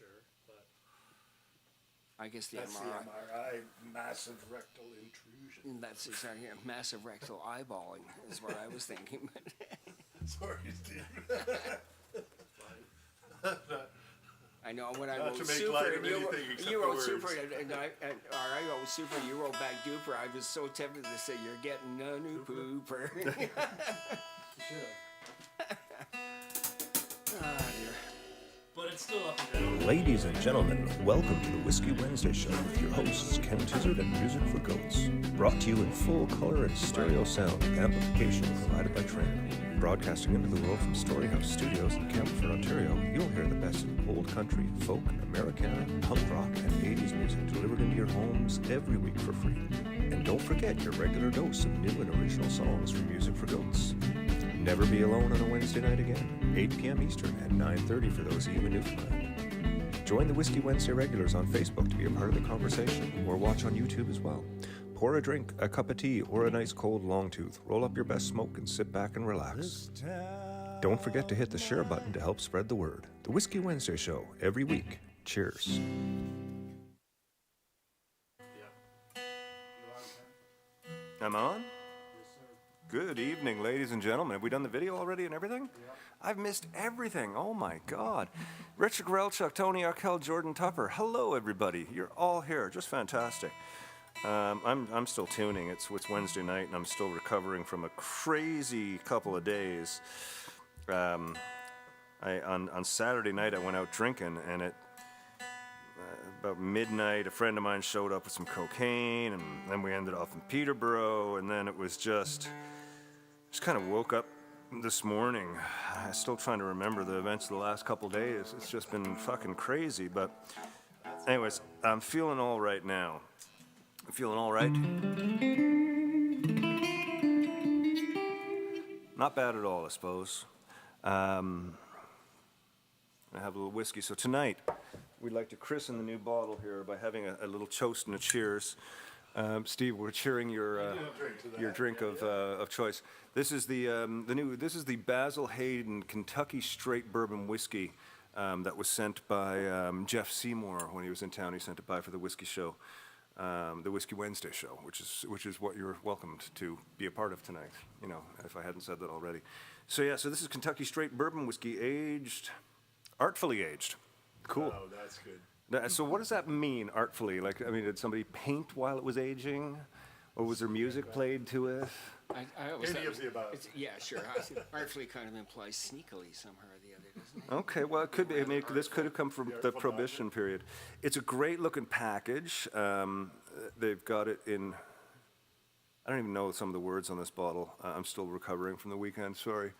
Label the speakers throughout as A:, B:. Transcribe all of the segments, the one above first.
A: sure, but
B: I guess the
C: That's the
B: MRI.
C: MRI, massive rectal intrusion.
B: That's exactly it. Massive rectal eyeballing is what I was thinking.
C: Sorry, Steve.
B: I know when I
C: Not
B: wrote
C: to make
B: super,
C: light of
B: and you
C: anything
B: wrote,
C: except
B: you
C: the
B: wrote
C: words.
B: super, or I wrote super, you wrote back duper. I was so tempted to say you're getting a new pooper.
A: you should have.
B: Ah, dear.
A: But it's still up and down.
D: Ladies and gentlemen, welcome to the Whiskey Wednesday Show with your hosts Ken Tizzard and Music for Goats. Brought to you in full color and stereo sound amplification provided by Trend. Broadcasting into the world from Storyhouse Studios in Campbellford, Ontario, you'll hear the best of old country, folk, Americana, punk rock, and 80s music delivered into your homes every week for free. And don't forget your regular dose of new and original songs from Music for Goats. Never be alone on a Wednesday night again, 8 p.m. Eastern and 9:30 for those of you in Newfoundland. Join the Whiskey Wednesday regulars on Facebook to be a part of the conversation, or watch on YouTube as well. Pour a drink, a cup of tea, or a nice cold long tooth. Roll up your best smoke and sit back and relax. Don't forget to hit the share button to help spread the word. The Whiskey Wednesday Show, every week. Cheers. I'm on? Good evening, ladies and gentlemen. Have we done the video already and everything? Yeah. I've missed everything. Oh my God. Richard Grelchuk, Tony Arkell, Jordan Tupper. Hello, everybody. You're all here. Just fantastic. I'm still tuning. It's Wednesday night, and I'm still recovering from a crazy couple of days. On Saturday night, I went out drinking, and at about midnight, a friend of mine showed up with some cocaine, and then we ended off in Peterborough, and then it was just kind of woke up this morning. I'm still trying to remember the events of the last couple of days. It's just been fucking crazy, but anyways, I'm feeling all right now. I'm feeling all right. Not bad at all, I suppose. I have a little whiskey. So tonight, we'd like to christen the new bottle here by having a little toast and a cheers. Steve, we're cheering your drink of choice. This is This is the Basil Hayden Kentucky Straight Bourbon Whiskey that was sent by Jeff Seymour when he was in town. He sent it by for the whiskey show, the Whiskey Wednesday show, which is what you're welcomed to be a part of tonight. You know, if I hadn't said that already. So yeah, so this is Kentucky Straight Bourbon Whiskey, artfully aged. Cool.
C: Oh, that's good.
D: So what does that mean, artfully? Like, I mean, did somebody paint while it was aging? Or was there music played to it?
B: I always
C: Any of the above.
B: Yeah, sure. Artfully kind of implies sneakily somehow or the other, doesn't it?
D: Okay, well, it could be. I mean, this could have come from the Prohibition period. It's a great-looking package. They've got it in... I don't even know some of the words on this bottle. I'm still recovering from the weekend, sorry.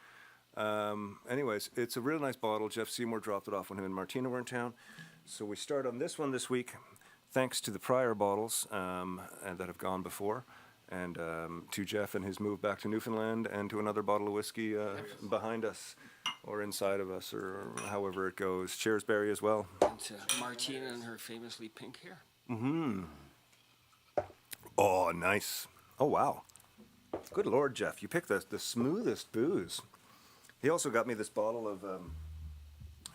D: Anyways, it's a really nice bottle. Jeff Seymour dropped it off when him and Martina were in town. So we start on this one this week, thanks to the prior bottles and that have gone before, and to Jeff and his move back to Newfoundland, and to another bottle of whiskey behind us, or inside of us, or however it goes. Cheers, Barry, as well.
B: And to Martina and her famously pink hair.
D: Mm-hmm. Oh, nice. Oh, wow. Good Lord, Jeff, you picked the smoothest booze. He also got me this bottle of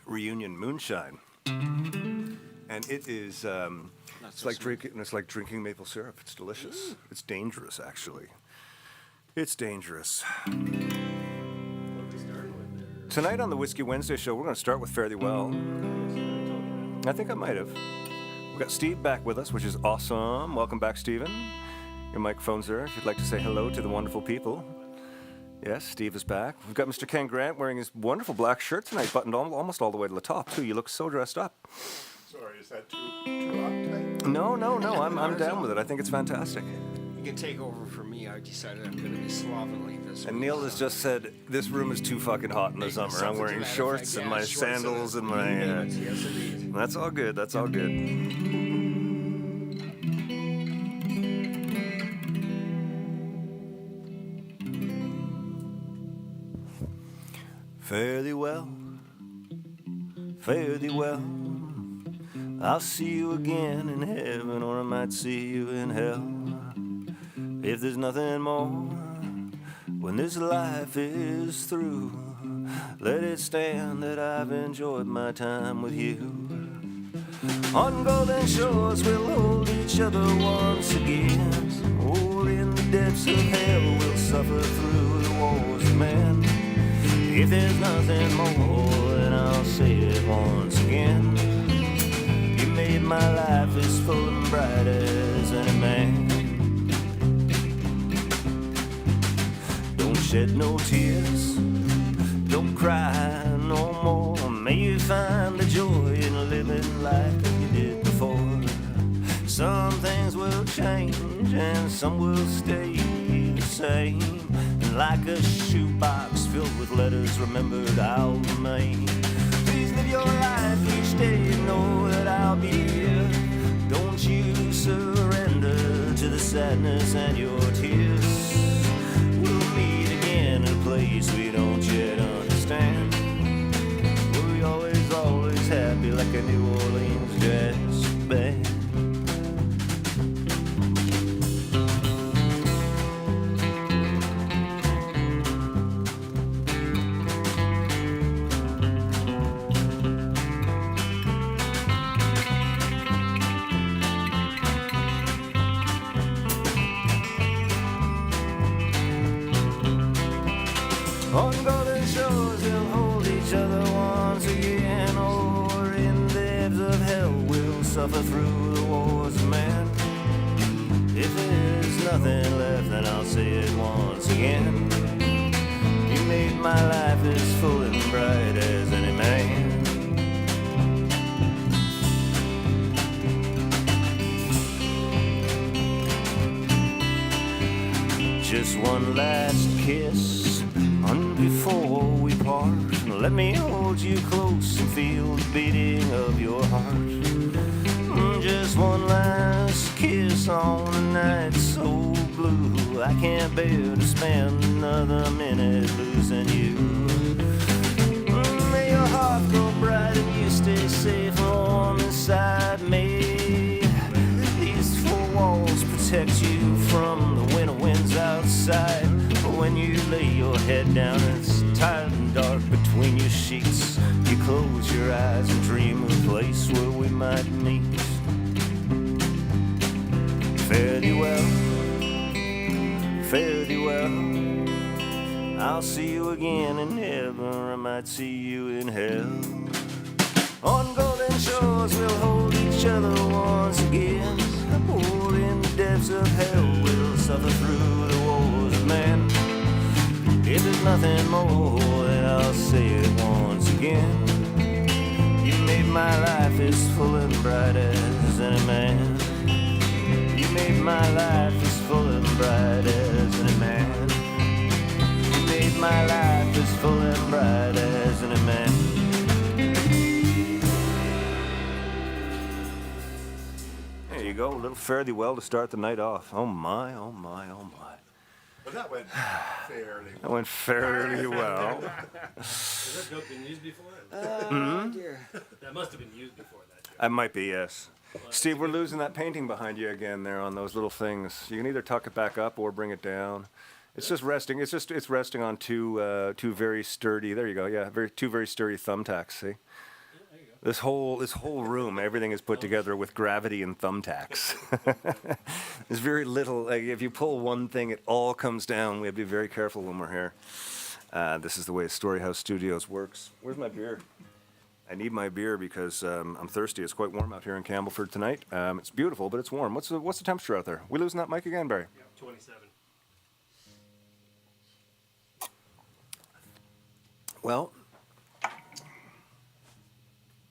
D: Reunion Moonshine. And it is, it's like drinking maple syrup. It's delicious. Ooh. It's dangerous, actually. It's dangerous. Tonight on the Whiskey Wednesday show, we're going to start with Fare Thee Well. I think I might have. We've got Steve back with us, which is awesome. Welcome back, Stephen. Your microphone's there if you'd like to say hello to the wonderful people. Yes, Steve is back. We've got Mr. Ken Grant wearing his wonderful black shirt tonight, buttoned almost all the way to the top, too. You look so dressed up.
C: Sorry, is that too uptight?
D: No, I'm down with it. I think it's fantastic.
B: You can take over for me. I decided I'm going to be slovenly this week.
D: And Neil has just said, this room is too fucking hot in the summer. I'm wearing shorts and my sandals and my...
B: Yes, indeed.
D: That's all good. That's all good. Fare thee well, fare thee well. I'll see you again in heaven, or I might see you in hell. If there's nothing more, when this life is through, let it stand that I've enjoyed my time with you. On golden shores we'll hold each other once again. Or in the depths of hell we'll suffer through the wars of man. If there's nothing more, then I'll say it once again. You made my life as full and bright as any man. Don't shed no tears, don't cry no more. May you find the joy in living life that you did before. Some things will change and some will stay the same. And like a shoebox filled with letters remembered, I'll remain. Please live your life each day, know that I'll be here. Don't you surrender to the sadness and your tears. We'll meet again in a place we don't yet understand. We'll be always, always happy like a New Orleans jazz band. On golden shores we'll hold each other once again. Or in the depths of hell we'll suffer through the wars of man. If there's nothing left, then I'll say it once again. You made my life as full and bright as any man. Just one last kiss before we part. Let me hold you close and feel the beating of your heart. Just one last kiss on a night so blue. I can't bear to spend another minute losing you. May your heart grow bright and you stay safe and warm inside me. These four walls protect you from the winter winds outside. When you lay your head down and it's tight and dark between your sheets, you close your eyes and dream of a place where we might meet. Fare thee well, fare thee well. I'll see you again in heaven, or I might see you in hell. On golden shores we'll hold each other once again. Or in the depths of hell we'll suffer through the wars of man. If there's nothing more, then I'll say it once again. You made my life as full and bright as any man. You made my life as full and bright as any man. You made my life as full and bright as any man. There you go, a little fare thee well to start the night off. Oh my, oh my, oh my.
C: But that went fairly well.
D: That went fairly well.
A: Has that joke been used before?
B: Oh, dear.
A: That must have been used before, that joke.
D: I might be, yes. Steve, we're losing that painting behind you again there on those little things. You can either tuck it back up or bring it down. It's just resting. It's resting on two very sturdy. There you go. Yeah, two very sturdy thumbtacks. See. This whole room, everything is put together with gravity and thumbtacks. There's very little. Like, if you pull one thing, it all comes down. We have to be very careful when we're here. This is the way Storyhouse Studios works. Where's my beer? I need my beer because I'm thirsty. It's quite warm out here in Campbellford tonight. It's beautiful, but it's warm. What's the temperature out there? We losing that mic again, Barry?
A: Yep, 27.
D: Well,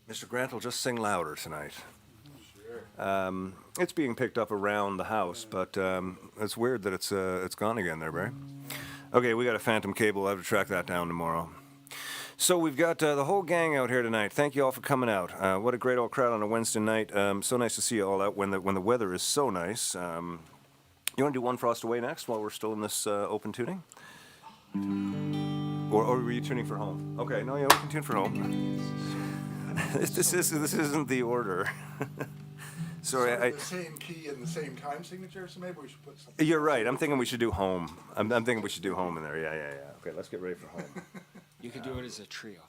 D: Mr. Grant will just sing louder tonight. Sure. It's being picked up around the house, but it's weird that it's gone again there, Barry. Okay, we got a phantom cable. I'll have to track that down tomorrow. So we've got the whole gang out here tonight. Thank you all for coming out. What a great old crowd on a Wednesday night. So nice to see you all out when the weather is so nice. You want to do One Frost Away next while we're still in this open tuning? Or were you tuning for home? Okay, no, yeah, we can tune for home. This isn't the order. Sorry,
C: Sort of the same key and the same time signature, so maybe we should put something.
D: You're right. I'm thinking we should do home. I'm thinking we should do home in there. Yeah. Okay, let's get ready for home.
B: You could do it as a trio.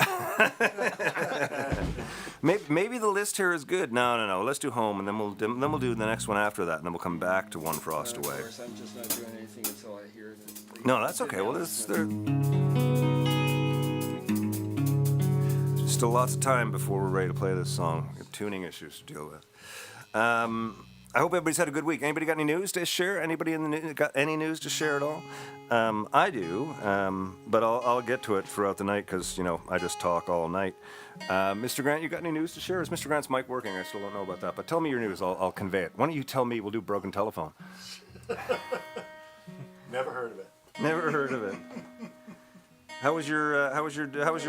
D: Maybe the list here is good. No. Let's do home, and then we'll do the next one after that, and then we'll come back to One Frost
B: Of
D: Away.
B: course, I'm just not doing anything until I hear the
D: No, that's okay. Well, there's still lots of time before we're ready to play this song. We have tuning issues to deal with. I hope everybody's had a good week. Anybody got any news to share? Anybody got any news to share at all? I do, but I'll get to it throughout the night because, I just talk all night. Mr. Grant, you got any news to share? Is Mr. Grant's mic working? I still don't know about that. But tell me your news. I'll convey it. Why don't you tell me? We'll do broken telephone.
C: Never heard of it.
D: Never heard of it. How was your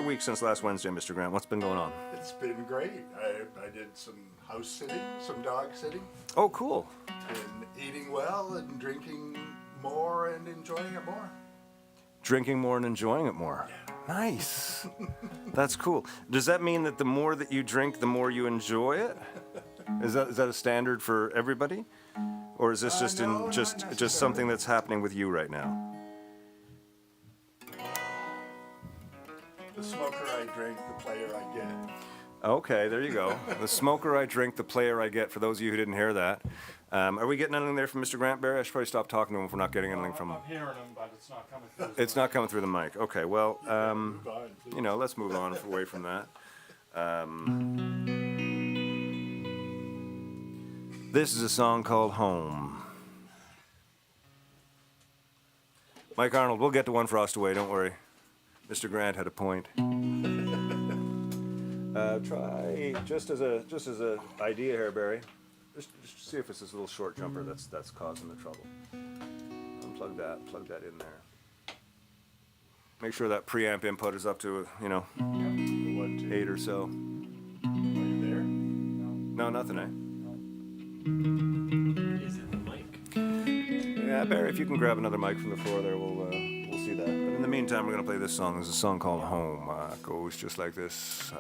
D: week since last Wednesday, Mr. Grant? What's been going on?
C: It's been great. I did some house sitting, some dog sitting,
D: Oh, cool.
C: and eating well and drinking more and enjoying it more.
D: Drinking more and enjoying it more. Nice. That's cool. Does that mean that the more that you drink, the more you enjoy it? Is that a standard for everybody, or is this just
C: No, not
D: just
C: necessarily.
D: something that's happening with you right now?
C: The smoker I drink, the player I get.
D: Okay, there you go. The smoker I drink, the player I get. For those of you who didn't hear that, are we getting anything there from Mr. Grant Barry? I should probably stop talking to him if we're not getting anything from him.
E: I'm hearing them, but it's not coming through.
D: It's not coming through the mic. Okay, well,
C: Move on, please.
D: let's move on away from that. This is a song called Home. Mike Arnold, we'll get to One Frost Away, don't worry. Mr. Grant had a point. Try just as a idea here, Barry. Just see if it's this little short jumper that's causing the trouble. Plug that in there. Make sure that preamp input is up to
C: The 1, 2.
D: 8 or so.
C: Are you there?
D: No, nothing, eh?
A: Is it the mic?
D: Yeah, Barry, if you can grab another mic from the floor there, we'll see that. But in the meantime, we're gonna play this song. There's a song called Home. It goes just like this.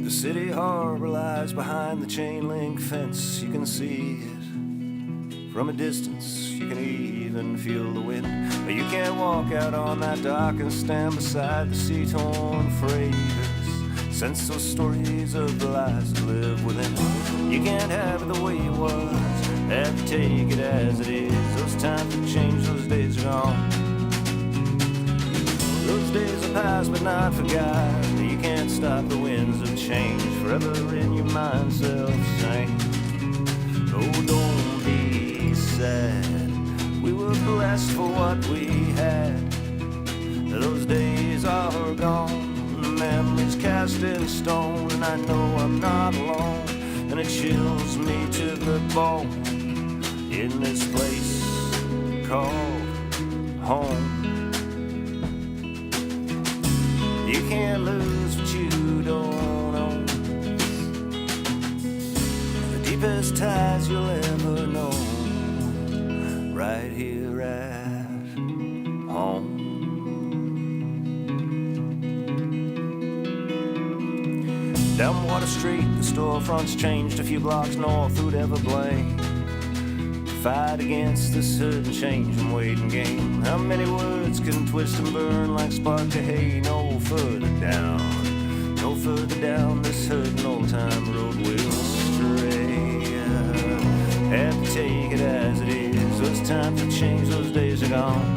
D: The city harbor lies behind the chain link fence. You can see it from a distance. You can even feel the wind. But you can't walk out on that dock and stand beside the sea-torn freighters. Sense those stories of the lives that live within. You can't have it the way it was. Have to take it as it is. Those times have changed, those days are gone. Those days are past but not forgotten. You can't stop the winds of change. Forever in your mind, self-same. Oh, don't be sad. We were blessed for what we had. Those days are gone. The memories cast in stone. And I know I'm not alone. And it chills me to the bone. In this place called home. You can't lose what you don't own. The deepest ties you'll ever know. Right here at home. Down Water Street, the storefronts changed a few blocks north. Who'd ever blame? Fight against this hurt and change and waiting game. How many words can twist and burn like spark of hay? No further down this hurt and old time road will stray. Have to take it as it is. Those times have changed, those days are gone.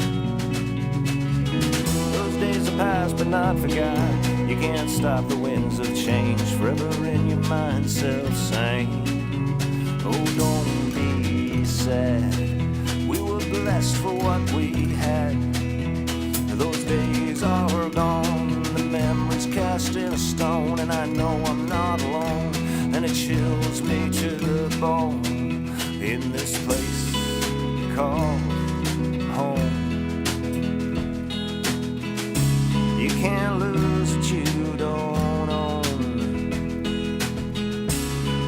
D: Those days are past but not forgot. You can't stop the winds of change. Forever in your mind, self-same. Oh, don't be sad. We were blessed for what we had. Those days are gone. The memories cast in a stone. And I know I'm not alone. And it chills me to the bone. In this place called home. You can't lose what you don't own.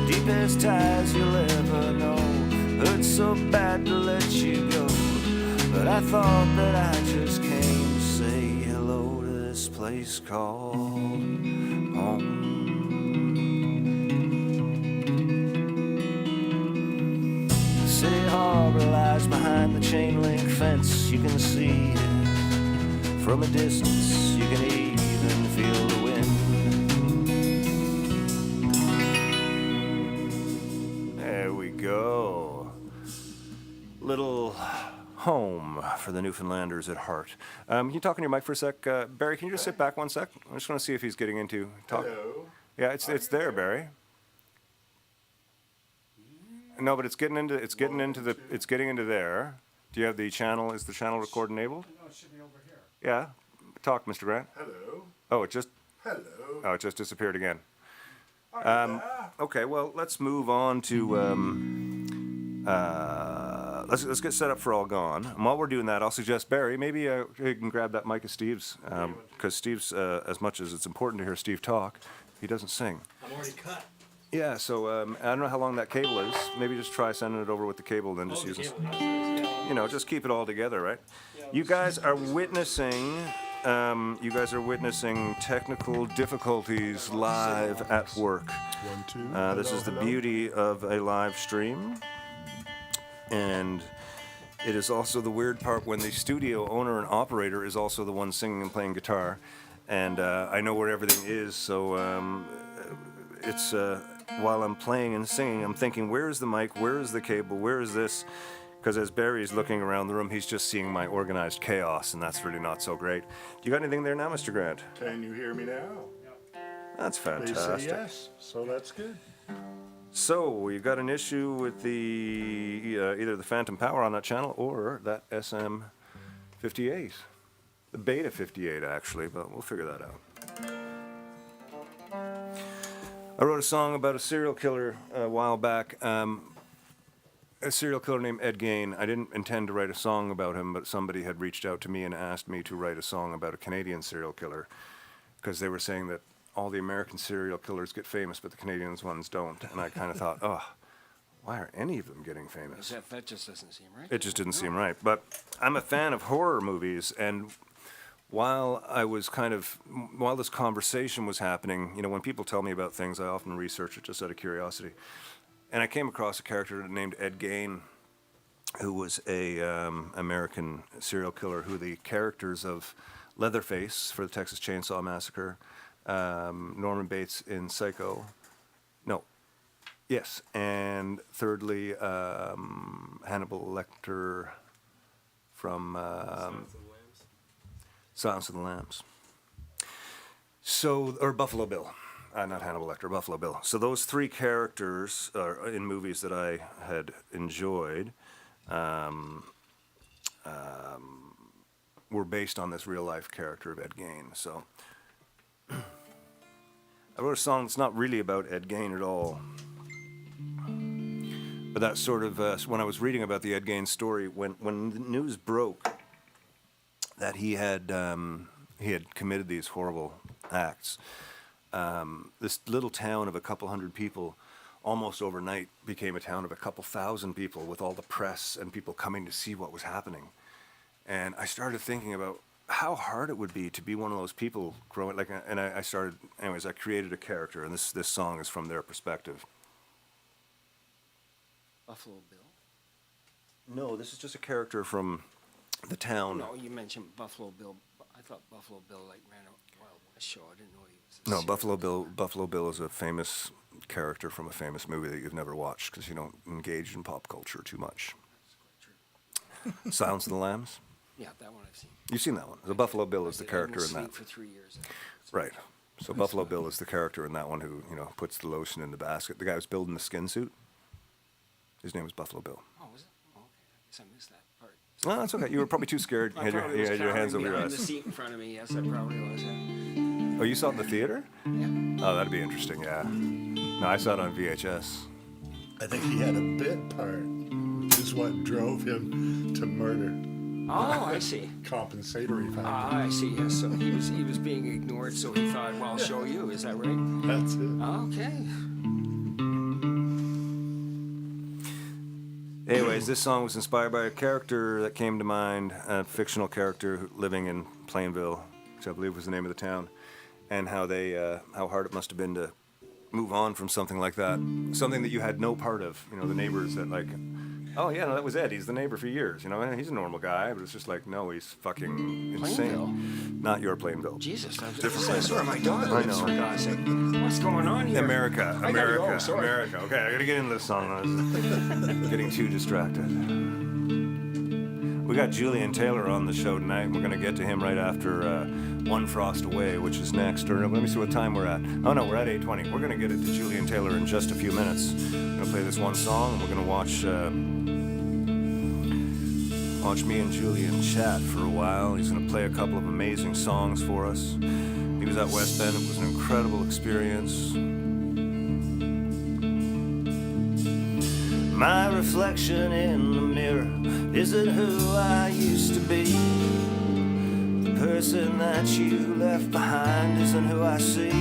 D: Deepest ties you'll ever know. Hurts so bad to let you go. But I thought that I just came to say hello to this place called home. The city harbor lies chain link fence, you can see it. From a distance, you can even feel the wind. There we go. Little home for the Newfoundlanders at heart. Can you talk in your mic for a sec? Barry, can you just sit back one sec? I just want to see if he's getting into talk.
C: Hello.
D: Yeah, it's there, Barry. No, but it's getting into there. Do you have the channel? Is the channel record enabled?
E: No, it should be over here.
D: Yeah. Talk, Mr. Grant.
C: Hello.
D: Oh, it just
C: Hello.
D: disappeared again.
C: Yeah.
D: Okay, well, let's move on to let's get set up for All Gone. And while we're doing that, I'll suggest Barry, maybe you can grab that mic of Steve's, because Steve's, as much as it's important to hear Steve talk, he doesn't sing.
A: I'm already cut.
D: Yeah, so I don't know how long that cable is. Maybe just try sending it over with the cable, then just use it. Just keep it all together, right? You guys are witnessing. Technical difficulties live at work.
C: 1, 2.
D: This is the beauty of a live stream, and it is also the weird part when the studio owner and operator is also the one singing and playing guitar, and I know where everything is, so it's while I'm playing and singing, I'm thinking, where is the mic, where is the cable, where is this? Because as Barry's looking around the room, he's just seeing my organized chaos, and that's really not so great. You got anything there now, Mr. Grant?
C: Can you hear me now?
D: That's
C: They
D: fantastic.
C: say yes, so that's good.
D: So you got an issue with the either the phantom power on that channel or that SM58, the Beta 58 actually, but we'll figure that out. I wrote a song about a serial killer a while back. A serial killer named Ed Gein. I didn't intend to write a song about him, but somebody had reached out to me and asked me to write a song about a Canadian serial killer, because they were saying that all the American serial killers get famous, but the Canadian ones don't. And I kind of thought, why are any of them getting famous?
B: That just doesn't seem right.
D: It just didn't seem right. But I'm a fan of horror movies, and while this conversation was happening, when people tell me about things, I often research it just out of curiosity. And I came across a character named Ed Gein, who was a American serial killer, who the characters of Leatherface for the Texas Chainsaw Massacre, Norman Bates in Psycho, and thirdly, Hannibal Lecter from Silence of the Lambs. Or Buffalo Bill. Not Hannibal Lecter, Buffalo Bill. So those three characters in movies that I had enjoyed were based on this real-life character of Ed Gein. So I wrote a song that's not really about Ed Gein at all. But that's sort of, when I was reading about the Ed Gein story, when the news broke that he had committed these horrible acts, this little town of a couple hundred people almost overnight became a town of a couple thousand people, with all the press and people coming to see what was happening. And I started thinking about how hard it would be to be one of those people growing, and I created a character, and this song is from their perspective.
B: Buffalo Bill?
D: No, this is just a character from the town.
B: No, you mentioned Buffalo Bill. I thought Buffalo Bill ran a Wild West show. I didn't know he was a
D: No,
B: serial
D: Buffalo Bill is a famous character from a famous movie that you've never watched because you don't engage in pop culture too much.
B: That's quite true.
D: Silence of the Lambs?
B: Yeah, that one I've seen.
D: You've seen that one. The Buffalo Bill is the
B: I've
D: character
B: been
D: in that.
B: asleep for 3 years.
D: Right. So Buffalo Bill is the character in that one who, puts the lotion in the basket. The guy who's building the skin suit. His name was Buffalo Bill.
B: Oh, was it? Oh, okay. I guess I missed that part.
D: No, that's okay. You were probably too scared. You
B: I
D: had
B: probably
D: you
B: was
D: had your hands over
B: cowering
D: your
B: behind the
D: eyes.
B: seat in front of me. Yes, I probably was. Yeah.
D: Oh, you saw it in the theater?
B: Yeah.
D: Oh, that'd be interesting, yeah. No, I saw it on VHS.
C: I think he had a bit part, which is what drove him to murder.
B: Oh, I see.
C: Compensatory factor.
B: Ah, I see. Yes. So he was being ignored. So he thought, "Well, I'll show you." Is that right?
C: That's it.
B: Okay.
D: Anyways, this song was inspired by a character that came to mind, a fictional character living in Plainville, which I believe was the name of the town, and how hard it must have been to move on from something like that, something that you had no part of. The neighbors that Oh yeah, no, that was Ed. He's the neighbor for years. You know, and he's a normal guy, but it's just like, no, he's fucking insane.
B: Plainville?
D: Not your Plainville.
B: Jesus, that's where my daughter lives,
D: know.
B: for God's sake. What's going on here?
D: America,
B: I gotta go,
D: America,
B: sorry.
D: America. Okay, I gotta get into this song. I was getting too distracted. We got Julian Taylor on the show tonight. We're gonna get to him right after One Frost Away, which is next. Or let me see what time we're at. Oh no, we're at 8:20. We're gonna get it to Julian Taylor in just a few minutes. I'm gonna play this one song, and we're gonna watch me and Julian chat for a while. He's gonna play a couple of amazing songs for us. He was at West Bend. It was an incredible experience. My reflection in the mirror isn't who I used to be. The person that you left behind isn't who I see.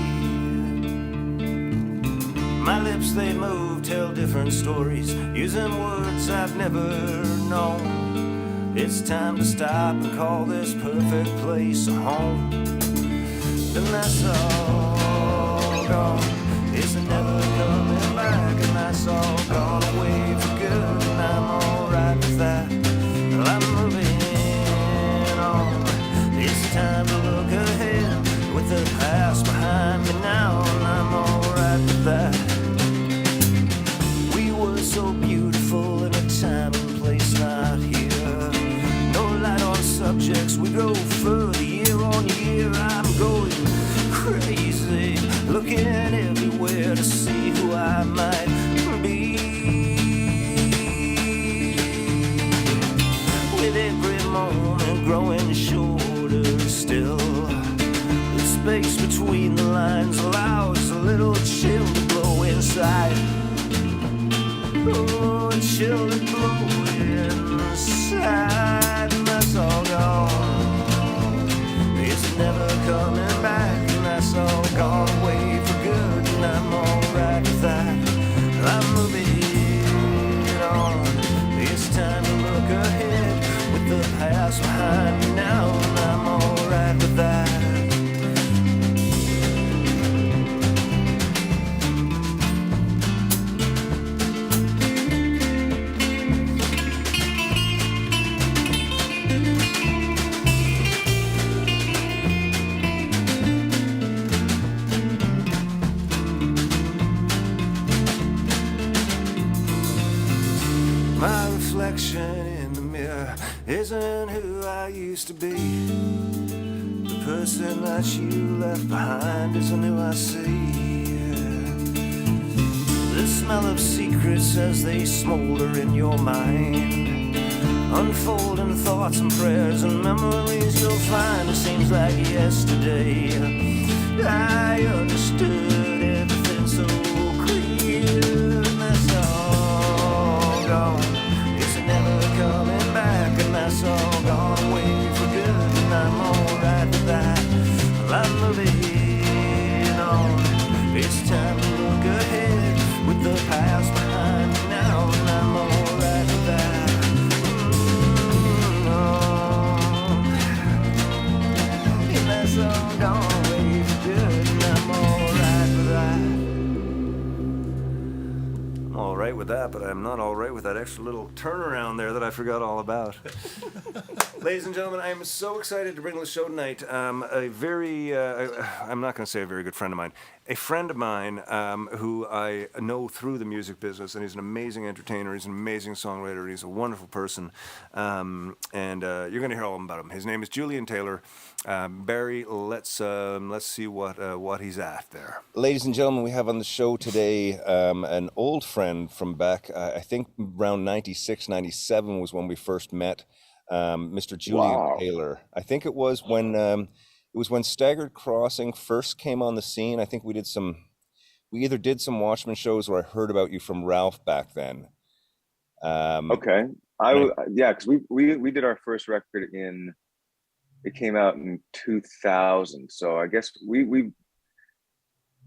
D: My lips, they move, tell different stories, using words I've never known. It's time to stop and call this perfect place a home. And that's all gone. It's never coming back, and that's all gone away for good. And I'm alright with that. I'm moving on. It's time to look ahead with the past behind me now, and I'm alright with that. We were so beautiful in a time and place not here. No light on subjects, we go further year on year. I'm going crazy, looking everywhere to see who I might be. With every moment growing shorter still, the space between the lines allows a little chill to blow inside. Oh, a chill to blow inside, and that's all gone. It's never coming back, and that's all gone away for good, and I'm alright with that. I'm moving on. It's time to look ahead with the past behind me now, and I'm alright with that. My reflection in the mirror isn't who I used to be. The person that you left behind isn't who I see. The smell of secrets as they smolder in your mind, unfolding thoughts and prayers and memories you'll find. It seems like yesterday I understood everything so clear, and that's all gone. It's never coming back, and that's all gone away for good, and I'm alright with that. I'm moving on. It's time to look ahead with the past behind me now, and I'm alright with that. And that's all gone away for good, and I'm alright with that. I'm alright with that, but I'm not alright with that extra little turnaround there that I forgot all about. Ladies and gentlemen, I am so excited to bring to the show tonight a very, I'm not going to say a very good friend of mine, a friend of mine who I know through the music business, and he's an amazing entertainer, he's an amazing songwriter, he's a wonderful person, and you're going to hear all about him. His name is Julian Taylor. Barry, let's see what he's at there. Ladies and gentlemen, we have on the show today an old friend from back, I think around 96, 97 was when we first met. Mr. Julian Taylor. I think it was when Staggered Crossing first came on the scene. I think we either did some Watchmen shows, or I heard about you from Ralph back then.
F: Okay, because we did our first record it came out in 2000. So I guess we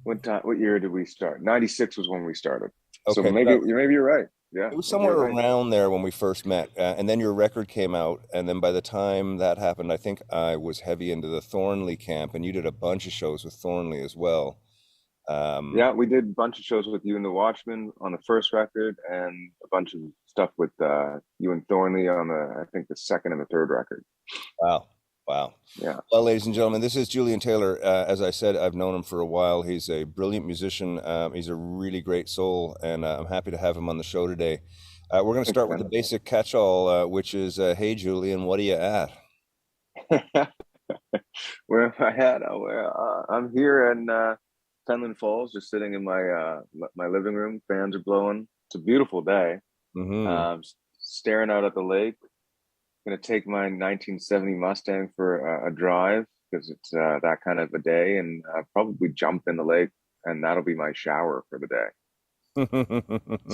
F: what year did we start? 96 was when we started. Okay, so maybe you're right. Yeah,
D: it was somewhere around there when we first met, and then your record came out, and then by the time that happened, I think I was heavy into the Thornley camp, and you did a bunch of shows with Thornley as well.
F: Yeah, we did a bunch of shows with you in the Watchmen on the first record, and a bunch of stuff with you and Thornley on I think the second and the third record.
D: Wow. Wow.
F: Yeah.
D: Well, ladies and gentlemen, this is Julian Taylor. As I said, I've known him for a while. He's a brilliant musician. He's a really great soul, and I'm happy to have him on the show today. We're going to start with the basic catch-all, which is, hey, Julian, what are you at?
F: Where am I at? I'm here in Fenland Falls, just sitting in my my living room. Fans are blowing. It's a beautiful day.
D: Mm-hmm.
F: Staring out at the lake. Going to take my 1970 Mustang for a drive because it's that kind of a day, and probably jump in the lake, and that'll be my shower for the day.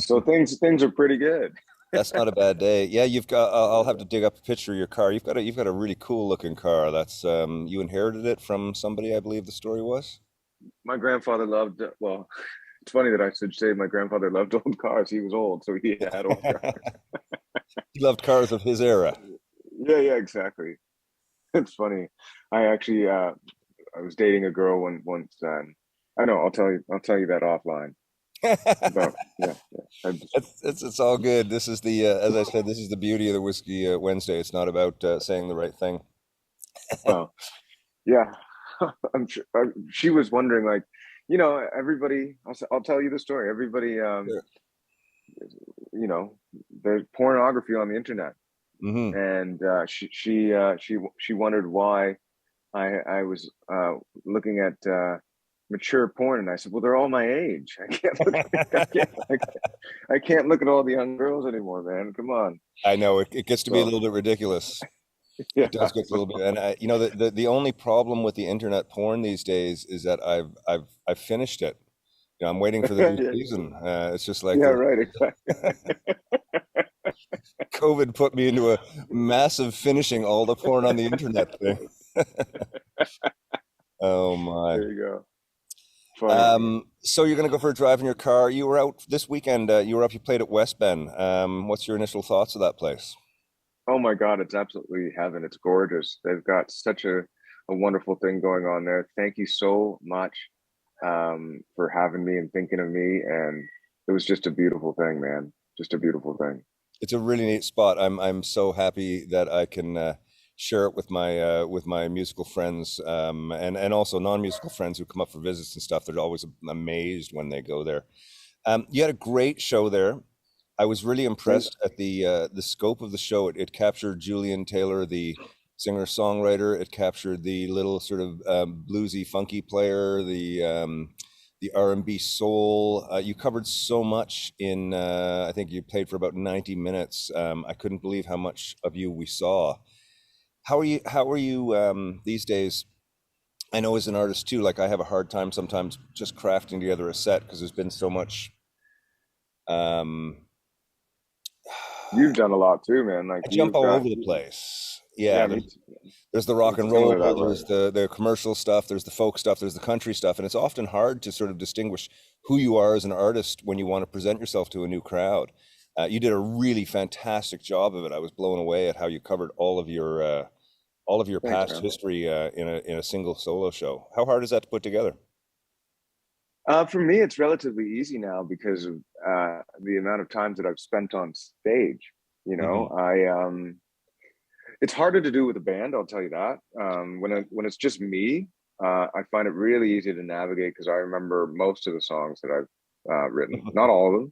F: So things are pretty good.
D: That's not a bad day. Yeah, you've got. I'll have to dig up a picture of your car. You've got a really cool looking car. That's you inherited it from somebody, I believe the story was.
F: My grandfather loved. Well, it's funny that I should say my grandfather loved old cars. He was old, so he had old cars.
D: He loved cars of his era.
F: Yeah, exactly. It's funny. I actually I was dating a girl once. I know. I'll tell you that offline. But, yeah.
D: It's all good. This is the as I said, this is the beauty of the Whiskey Wednesday. It's not about saying the right thing.
F: Well, yeah. I'm sure she was wondering, like, everybody. I'll tell you the story. Everybody,
D: Sure.
F: there's pornography on the internet.
D: Mm-hmm.
F: And she wondered why I was looking at mature porn, and I said, well, they're all my age. I can't look at all the young girls anymore, man. Come on.
D: I know it gets to be a little bit ridiculous.
F: Yeah.
D: It does get a little bit, and the only problem with the internet porn these days is that I've finished it. I'm waiting for the new season. It's just like
F: right, exactly.
D: COVID put me into a massive finishing all the porn on the internet thing. Oh my!
F: There you go. Funny.
D: So you're going to go for a drive in your car. You were out this weekend. You played at West Bend. What's your initial thoughts of that place?
F: Oh my God, it's absolutely heaven. It's gorgeous. They've got such a wonderful thing going on there. Thank you so much for having me and thinking of me. And it was just a beautiful thing, man. Just a beautiful thing.
D: It's a really neat spot. I'm so happy that I can share it with my musical friends and also non-musical friends who come up for visits and stuff. They're always amazed when they go there. You had a great show there. I was really impressed at the scope of the show. It captured Julian Taylor, the singer-songwriter. It captured the little sort of bluesy, funky player, the R&B soul. You covered so much in, I think you played for about 90 minutes. I couldn't believe how much of you we saw. How are you these days? I know as an artist too, like I have a hard time sometimes just crafting together a set because there's been so much.
F: You've done a lot too, man. Like
D: I jump all over the place. Yeah, there's the rock and roll, there's the commercial stuff, there's the folk stuff, there's the country stuff, and it's often hard to sort of distinguish who you are as an artist when you want to present yourself to a new crowd. You did a really fantastic job of it. I was blown away at how you covered all of your past history in a single solo show. How hard is that to put together?
F: For me, it's relatively easy now because of the amount of times that I've spent on stage. Mm-hmm. It's harder to do with a band, I'll tell you that. When it's just me, I find it really easy to navigate because I remember most of the songs that I've written, not all of them.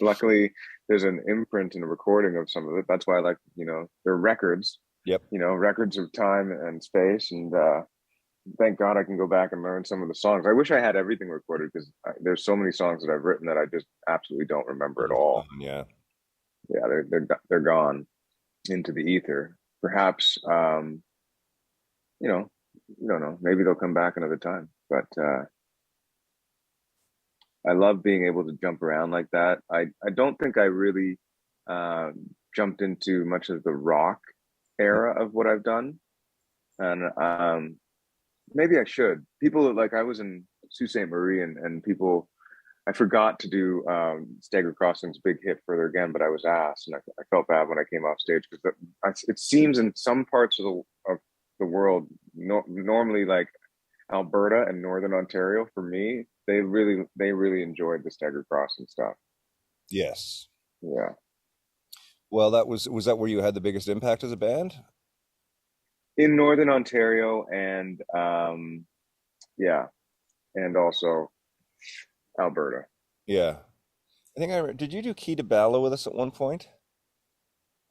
F: Luckily, there's an imprint and a recording of some of it. That's why I like, they're records.
D: Yep.
F: Records of time and space, and thank God I can go back and learn some of the songs. I wish I had everything recorded because there's so many songs that I've written that I just absolutely don't remember at all.
D: Yeah,
F: they're gone into the ether. Perhaps, you don't know. Maybe they'll come back another time. But I love being able to jump around like that. I don't think I really jumped into much of the rock era of what I've done, and maybe I should. People like I was in Sault Ste. Marie and people. I forgot to do Stagger Crossing's big hit Further Again, but I was asked, and I felt bad when I came off stage because it seems in some parts of the world, normally like Alberta and Northern Ontario, for me, they really enjoyed the Stagger Crossing stuff.
D: Yes.
F: Yeah.
D: Well, was that where you had the biggest impact as a band?
F: In Northern Ontario, and yeah, and also Alberta.
D: Yeah. I think did you do Key to Bala with us at one point?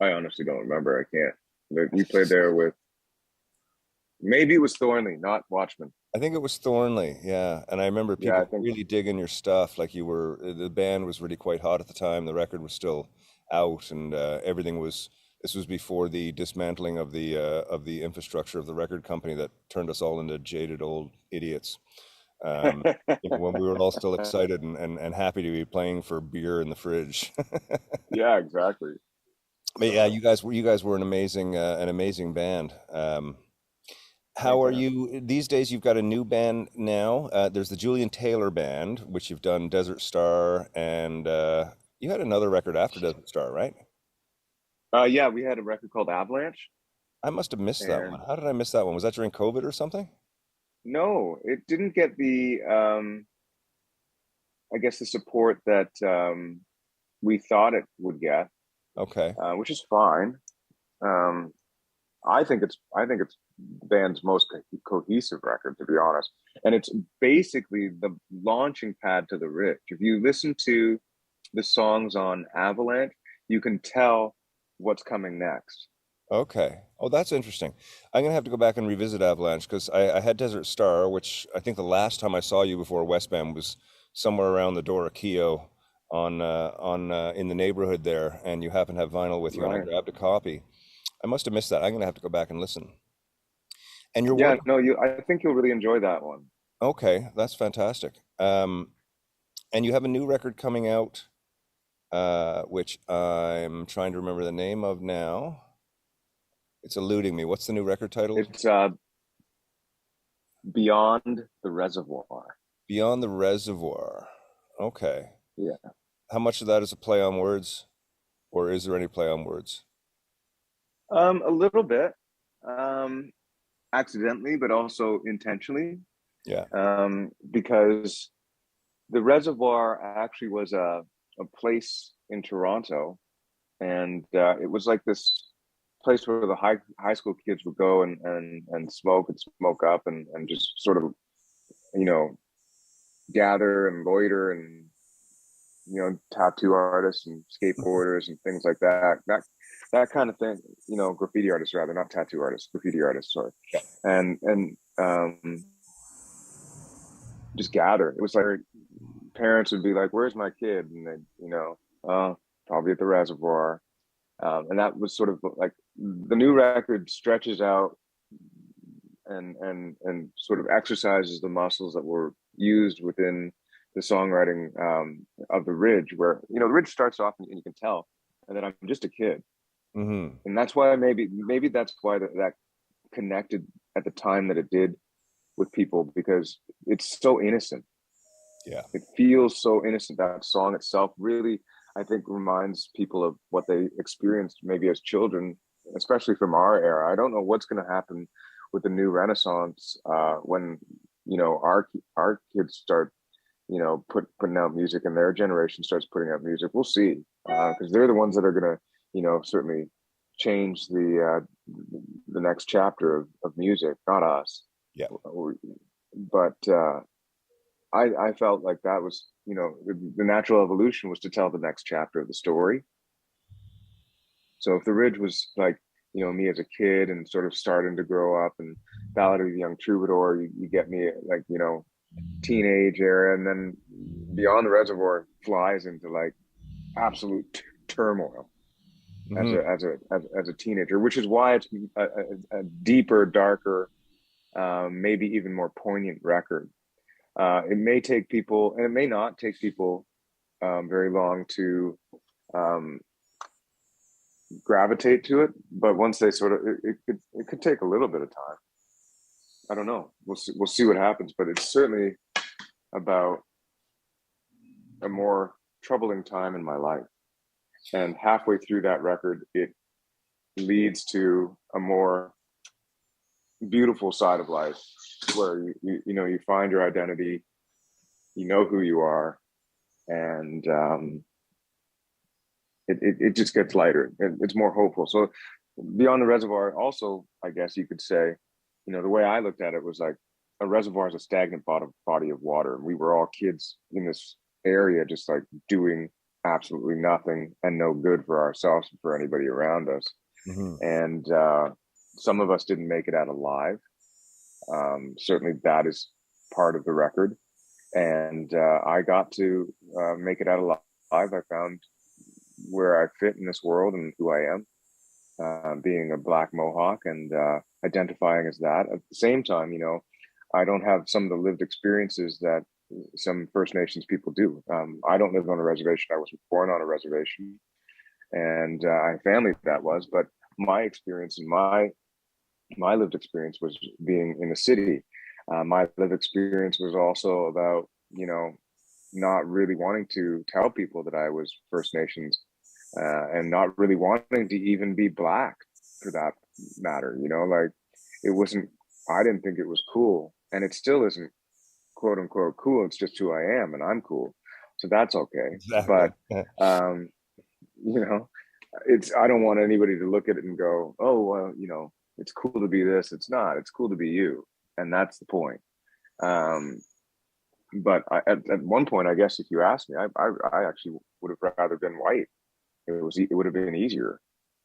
F: I honestly don't remember. I can't. We played there with, maybe it was Thornley, not Watchman.
D: I think it was Thornley, yeah. And I remember
F: Yeah, I
D: people
F: think.
D: really digging your stuff. Like the band was really quite hot at the time. The record was still out, and everything was. This was before the dismantling of the infrastructure of the record company that turned us all into jaded old idiots. When we were all still excited and happy to be playing for beer in the fridge.
F: Yeah, exactly.
D: But yeah, you guys were an amazing band. How
F: Thanks,
D: are
F: man.
D: you these days? You've got a new band now. There's the Julian Taylor Band, which you've done Desert Star, and you had another record after Desert Star, right?
F: Yeah, we had a record called Avalanche,
D: I must have missed that one.
F: and
D: How did I miss that one? Was that during COVID or something?
F: no, it didn't get the I guess the support that we thought it would get,
D: Okay.
F: which is fine. Um, I think it's the band's most cohesive record, to be honest, and it's basically the launching pad to the Ridge. If you listen to the songs on Avalanche, you can tell what's coming next.
D: Okay. Oh, that's interesting. I'm gonna have to go back and revisit Avalanche because I had Desert Star, which I think the last time I saw you before Westbam was somewhere around the Dora Keo on in the neighborhood there, and you happen to have vinyl with you, and I
F: Right.
D: grabbed a copy. I must have missed that. I'm gonna have to go back and listen. And your
F: Yeah,
D: work,
F: no, I think you'll really enjoy that one.
D: okay, that's fantastic. And you have a new record coming out, which I'm trying to remember the name of now. It's eluding me. What's the new record title?
F: It's Beyond the Reservoir.
D: Beyond the Reservoir. Okay.
F: Yeah.
D: How much of that is a play on words, or is there any play on words?
F: A little bit, um, accidentally, but also intentionally,
D: Yeah.
F: because the Reservoir actually was a place in Toronto, and it was like this place where the high school kids would go and smoke up and just sort of, you know, gather and loiter, and tattoo artists and skateboarders and things like that kind of thing, graffiti artists, rather, not tattoo artists, graffiti artists, sorry.
D: Yeah.
F: And just gather. It was like parents would be like, "Where's my kid?" And they, probably at the Reservoir. And that was sort of like the new record stretches out and sort of exercises the muscles that were used within the songwriting of the Ridge, where the Ridge starts off and you can tell, and then I'm just a kid,
D: Mm-hmm.
F: and that's why maybe that's why that connected at the time that it did with people, because it's so innocent.
D: Yeah.
F: It feels so innocent. That song itself really, I think, reminds people of what they experienced maybe as children, especially from our era. I don't know what's going to happen with the new Renaissance when our kids start putting out music, and their generation starts putting out music. We'll see, because they're the ones that are going to certainly change the next chapter of music, not us.
D: Yeah.
F: But I felt like that was, the natural evolution was to tell the next chapter of the story. So if the Ridge was like, me as a kid and sort of starting to grow up, and Ballad of the Young Troubadour, you get me like, teenage era, and then Beyond the Reservoir flies into like absolute turmoil as a teenager, which is why it's a deeper, darker, maybe even more poignant record. It may take people, and it may not take people very long to gravitate to it, but once they sort of, it could take a little bit of time. I don't know. We'll see what happens, but it's certainly about a more troubling time in my life. And halfway through that record, it leads to a more beautiful side of life, where you find your identity, you know who you are, and it just gets lighter. It's more hopeful. So beyond the reservoir, also, I guess you could say, the way I looked at it was like a reservoir is a stagnant body of water. And we were all kids in this area, just like doing absolutely nothing and no good for ourselves and for anybody around us.
D: Mm-hmm.
F: And some of us didn't make it out alive. Certainly that is part of the record. And I got to make it out alive. I found where I fit in this world and who I am, being a Black Mohawk and identifying as that. At the same time, I don't have some of the lived experiences that some First Nations people do. I don't live on a reservation. I wasn't born on a reservation, and I have family that was. But my experience and my lived experience was being in the city. My lived experience was also about, not really wanting to tell people that I was First Nations, and not really wanting to even be Black for that matter. Like it wasn't, I didn't think it was cool, and it still isn't quote unquote cool. It's just who I am, and I'm cool. So that's okay.
D: Exactly.
F: But, I don't want anybody to look at it and go, oh, well, it's cool to be this. It's not. It's cool to be you. And that's the point. But at one point, I guess if you asked me, I actually would have rather been white. It would have been easier,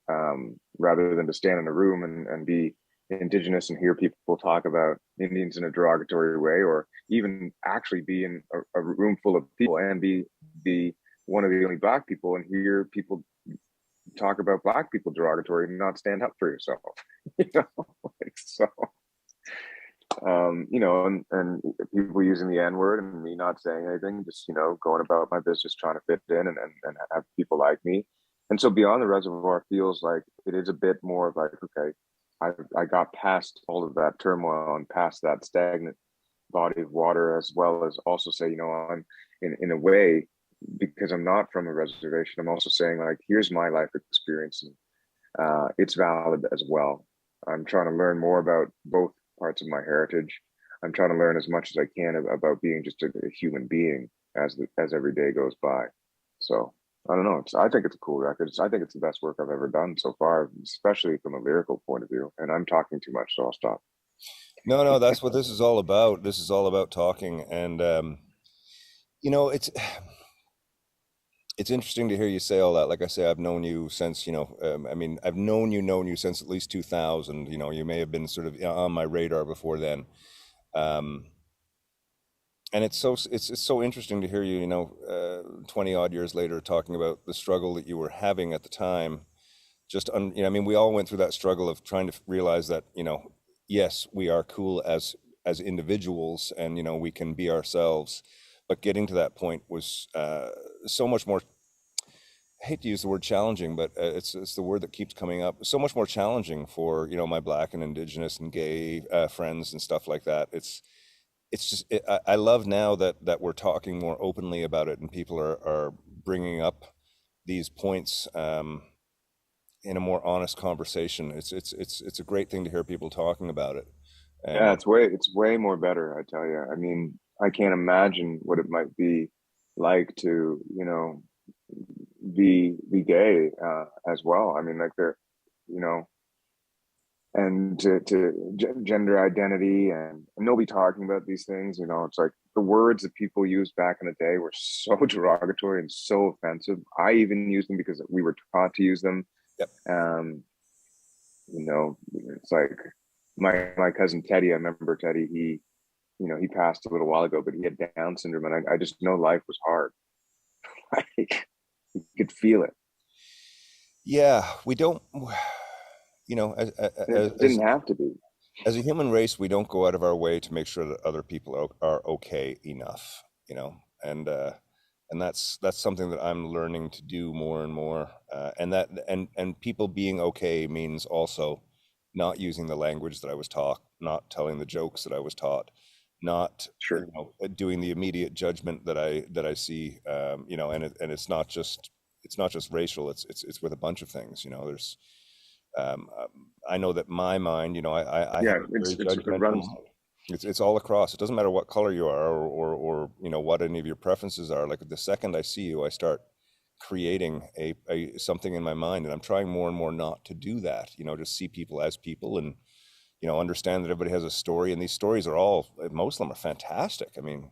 F: rather than to stand in a room and be Indigenous and hear people talk about Indians in a derogatory way, or even actually be in a room full of people and be one of the only Black people and hear people talk about Black people derogatory and not stand up for yourself. So and people using the N-word and me not saying anything, just going about my business, trying to fit in and have people like me. And so beyond the reservoir feels like it is a bit more of like, okay, I got past all of that turmoil and past that stagnant body of water, as well as also say, I'm in a way, because I'm not from a reservation, I'm also saying like, here's my life experience, and it's valid as well. I'm trying to learn more about both parts of my heritage. I'm trying to learn as much as I can about being just a human being as every day goes by. So I don't know. I think it's a cool record. I think it's the best work I've ever done so far, especially from a lyrical point of view. And I'm talking too much, so I'll stop.
D: No, that's what this is all about. This is all about talking. And, it's interesting to hear you say all that. Like I say, I've known you since, I've known you since at least 2000. You may have been sort of on my radar before then. And it's so interesting to hear you, 20 odd years later talking about the struggle that you were having at the time. We all went through that struggle of trying to realize that, yes, we are cool as individuals and, we can be ourselves. But getting to that point was so much more, I hate to use the word challenging, but it's the word that keeps coming up. So much more challenging for, my Black and Indigenous and gay friends and stuff like that. I love now that we're talking more openly about it and people are bringing up these points in a more honest conversation. It's a great thing to hear people talking about it. And
F: yeah, it's way more better, I tell you. I mean, I can't imagine what it might be like to, be gay as well. I mean, like and to gender identity and nobody talking about these things. It's like the words that people used back in the day were so derogatory and so offensive. I even used them because we were taught to use them.
D: Yep.
F: It's like my cousin Teddy. I remember Teddy. He passed a little while ago, but he had Down syndrome, and I just know life was hard. Like you could feel it.
D: Yeah, we don't.
F: It didn't have to be.
D: As a human race, we don't go out of our way to make sure that other people are okay enough, and that's something that I'm learning to do more and more. And people being okay means also not using the language that I was taught, not telling the jokes that I was taught, not
F: Sure.
D: Doing the immediate judgment that I see, and it's not just racial. It's with a bunch of things. There's I know that my mind, I have a very judgmental mind. It's all across. It doesn't matter what color you are or what any of your preferences are. Like the second I see you, I start creating a something in my mind, and I'm trying more and more not to do that. Just see people as people, and understand that everybody has a story, and these stories are all, most of them are fantastic. I mean,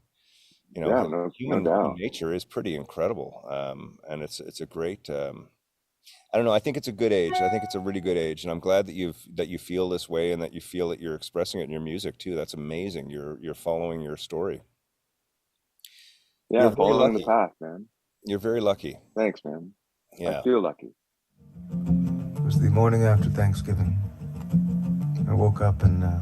F: Yeah, no
D: human
F: doubt.
D: nature is pretty incredible, and it's a great. I don't know. I think it's a good age. I think it's a really good age, and I'm glad that you feel this way, and that you feel that you're expressing it in your music too. That's amazing. You're following your story.
F: Yeah,
D: You're very
F: following the
D: lucky.
F: path, man.
D: You're very lucky.
F: Thanks, man.
D: Yeah.
F: I feel lucky.
G: It was the morning after Thanksgiving. I woke up and it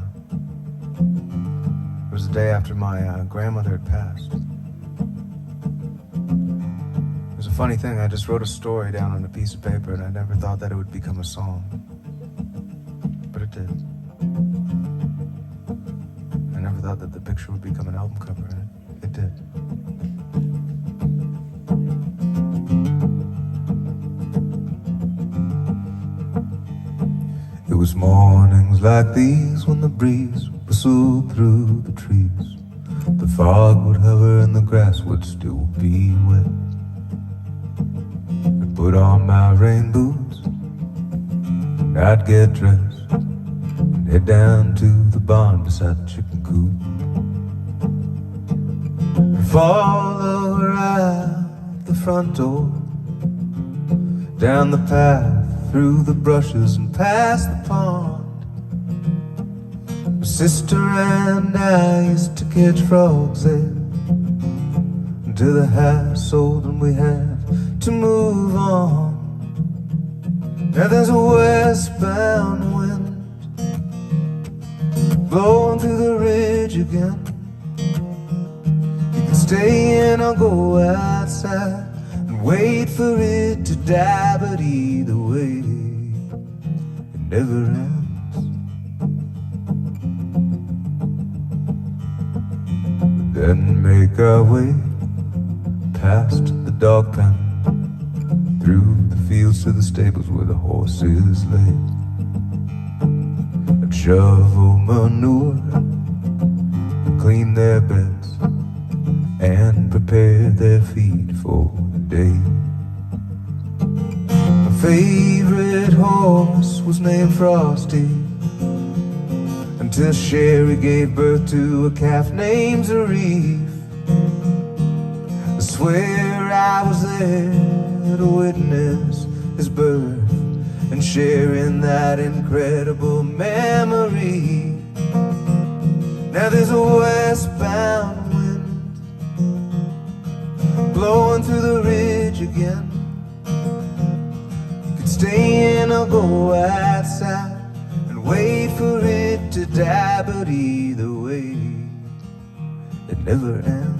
G: was the day after my grandmother had passed. It was a funny thing. I just wrote a story down on a piece of paper, and I never thought that it would become a song. But it did. I never thought that the picture would become an album cover, and it did. It was mornings like these when the breeze whistled through the trees. The fog would hover and the grass would still be wet. I'd put on my rain boots, and I'd get dressed and head down to the barn beside the chicken coop. I'd follow her out the front door, down the path, through the brushes and past the pond. My sister and I used to catch frogs there until the house sold and we had to move on. Now there's a westbound wind blowing through the ridge again. You can stay in or go outside and wait for it to die, but either way, it never ends. Then make our way past the dog pen, through the fields to the stables where the horses lay. I'd shovel manure, clean their beds, and prepare their feed for the day. My favorite horse was named Frosty, until Sherry gave birth to a calf named Zarif. I swear I was there to witness his birth and share in that incredible memory. Now there's a westbound wind blowing through the ridge again. You could stay in or go outside and wait for it to die, but either way, it never ends.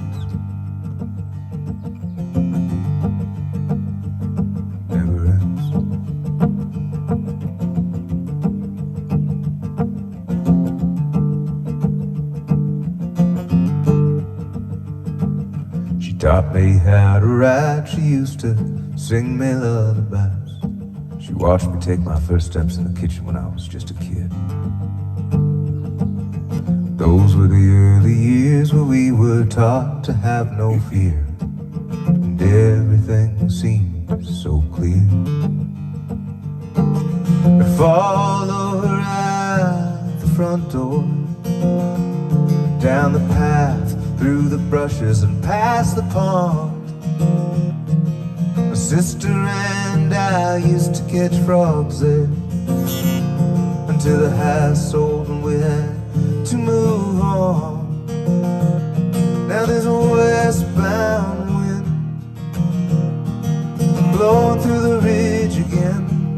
G: Never ends. She taught me how to ride. She used to sing me lullabies. She watched me take my first steps in the kitchen when I was just a kid. Those were the early years where we were taught to have no fear, and everything seemed so clear. I'd follow her out the front door, down the path, through the brushes and past the pond. My sister and I used to catch frogs there until the house sold and we had to move on. Now there's a westbound wind blowing through the ridge again.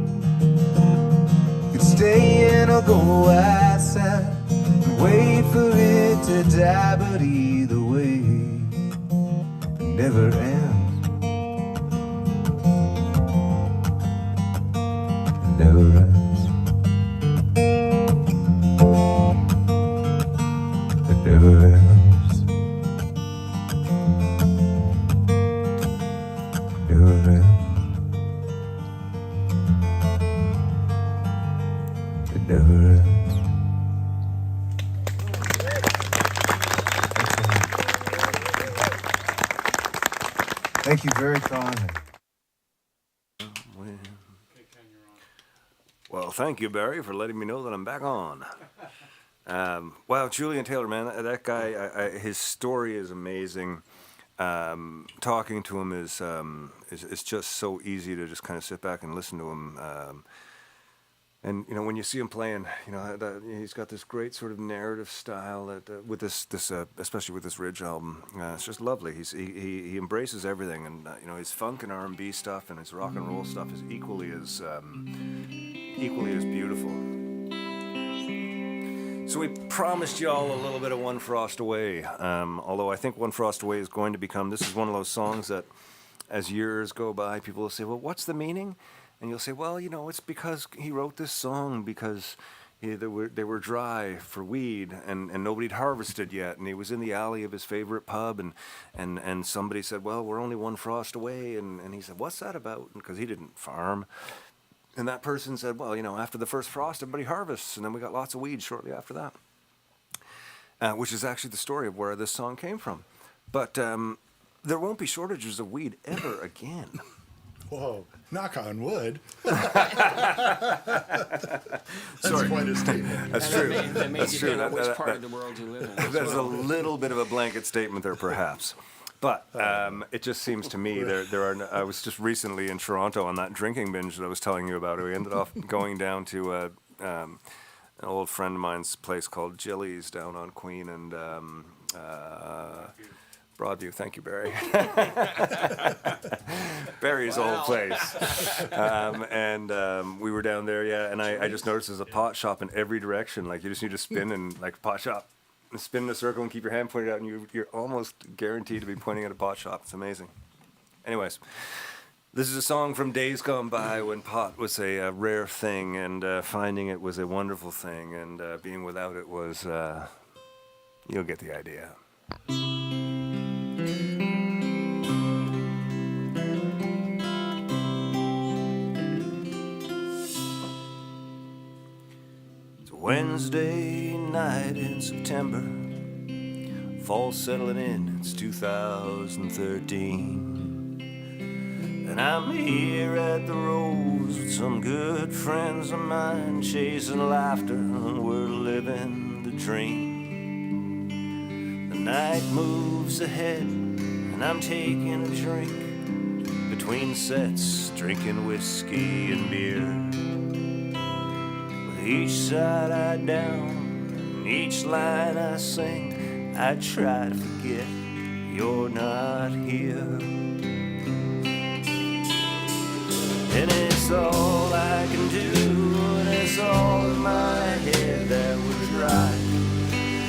G: You could stay in or go outside and wait for it to die, but either way, it never ends. It never ends. It never ends. Never ends. It never ends. Thank you very kindly.
D: Well, thank you, Barry, for letting me know that I'm back on. Wow, Julian Taylor, man, that guy, his story is amazing. Talking to him is just so easy to just kind of sit back and listen to him. And you know, when you see him playing, you know, he's got this great sort of narrative style that with this especially with this Ridge album, it's just lovely. He embraces everything, and you know, his funk and R&B stuff and his rock and roll stuff is equally as beautiful. So we promised y'all a little bit of One Frost Away, although I think One Frost Away is going to become, this is one of those songs that as years go by, people will say, well, what's the meaning? And you'll say, well, you know, it's because he wrote this song because they were dry for weed and nobody'd harvested yet. And he was in the alley of his favorite pub and somebody said, well, we're only one frost away. And he said, what's that about? Because he didn't farm. And that person said, well, you know, after the first frost, everybody harvests. And then we got lots of weed shortly after that. Which is actually the story of where this song came from. But there won't be shortages of weed ever again.
C: Whoa, knock on wood.
D: Sorry.
C: That's quite a statement.
D: That's true.
B: That may
D: That's true.
B: depend on which part of the world you live in.
D: There's a little bit of a blanket statement there, perhaps. But it just seems to me I was just recently in Toronto on that drinking binge that I was telling you about. We ended up going down to an old friend of mine's place called Jilly's down on Queen and Broadview. Thank you, Barry. Barry's old place. We were down there, yeah, and I just noticed there's a pot shop in every direction. Like, you just need to spin and, like, pot shop, and spin in a circle and keep your hand pointed out, and you're almost guaranteed to be pointing at a pot shop. It's amazing. Anyways, this is a song from days gone by when pot was a rare thing, and finding it was a wonderful thing, and being without it was, you'll get the idea. Wednesday night in September, fall settling in, it's 2013. And I'm here at the Rose with some good friends of mine, chasing laughter, we're living the dream. The night moves ahead, and I'm taking a drink between sets, drinking whiskey and beer. Each side I down, each line I sing, I try to forget you're not here. And it's all I can do, and it's all in my head that was right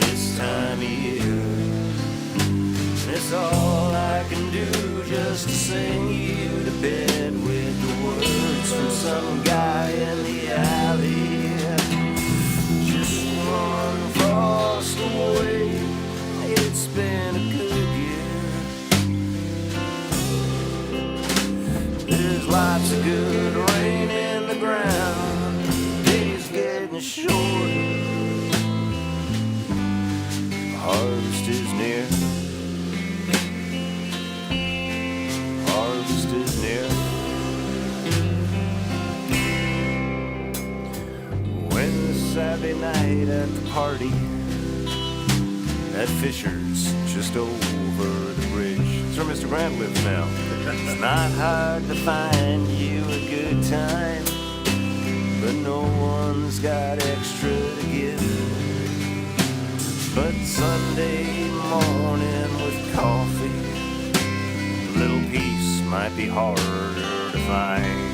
D: this time of year. And it's all I can do just to sing you to bed with the words from some guy in the alley. One frost away, it's been a good year. There's lots of good rain in the ground, days getting shorter. Harvest is near. Harvest is near. Saturday night at the party at Fisher's just over the bridge. It's where Mr. Grant lives now. It's not hard to find you a good time, but no one's got extra to give. But Sunday morning with coffee, a little peace might be harder to find.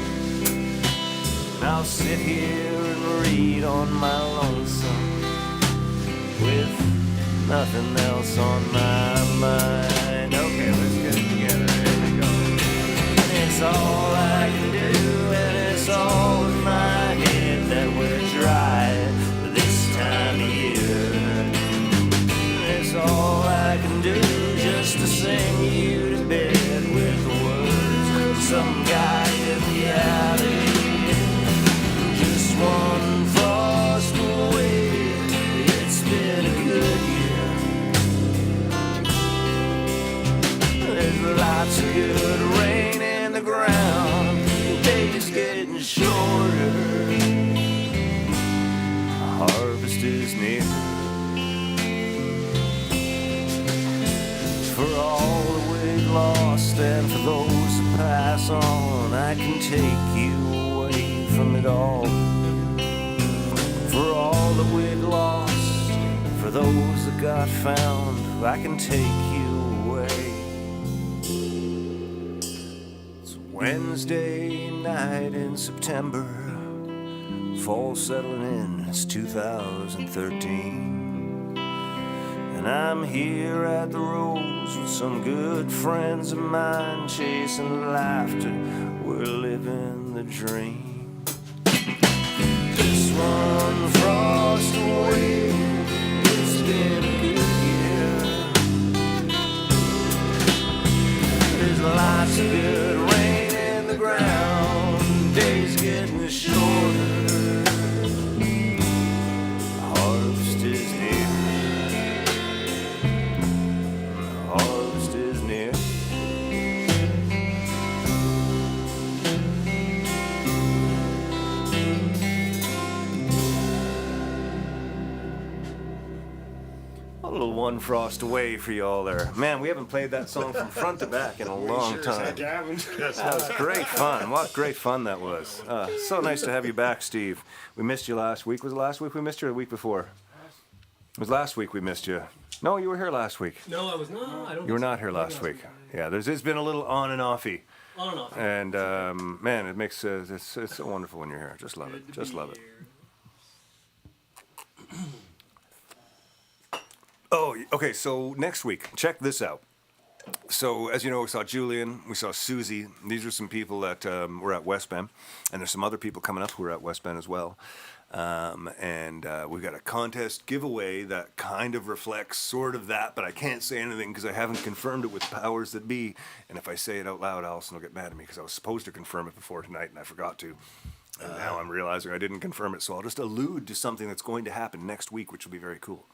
D: I'll sit here and read on my lonesome with nothing else on my mind. Okay, let's get it together. Here we go. And it's all I can do, and it's all in my head that we're dry this time of year. And it's all I can do just to sing you to bed with the words of some guy in the alley. One frost away, it's been a good year. There's lots of good rain in the ground.
H: harvest is near. For all that we've lost and for those that pass on, I can take you away from it all. For all that we've lost, for those that got found, I can take you away. It's Wednesday night in September, fall settling in, it's 2013. And I'm here at the Rose with some good friends of mine, chasing laughter, we're living the dream. This one frost away, it's been a good year. There's lots of good rain in the ground, days getting shorter. Harvest is near. Harvest is near. A little One Frost Away for y'all there. Man, we haven't played that song from front to back in a long time. That was great fun. What great fun that was. So nice to have you back, Steve. We missed you last week. Was it last week we missed you or the week before? It was last week we missed you. No, you were here last week.
A: No, I was not. I don't.
H: You were not here last week. Yeah, it's been a little on and offy.
A: On and off.
H: And man, it makes it's so wonderful when you're here. Just love it. Just love it. Oh, okay. So next week, check this out. So as you know, we saw Julian, we saw Susie. These are some people that were at West Bend, and there's some other people coming up who are at West Bend as well. And we've got a contest giveaway that kind of reflects sort of that, but I can't say anything because I haven't confirmed it with powers that be. And if I say it out loud, Allison will get mad at me because I was supposed to confirm it before tonight and I forgot to. And now I'm realizing I didn't confirm it, so I'll just allude to something that's going to happen next week, which will be very cool.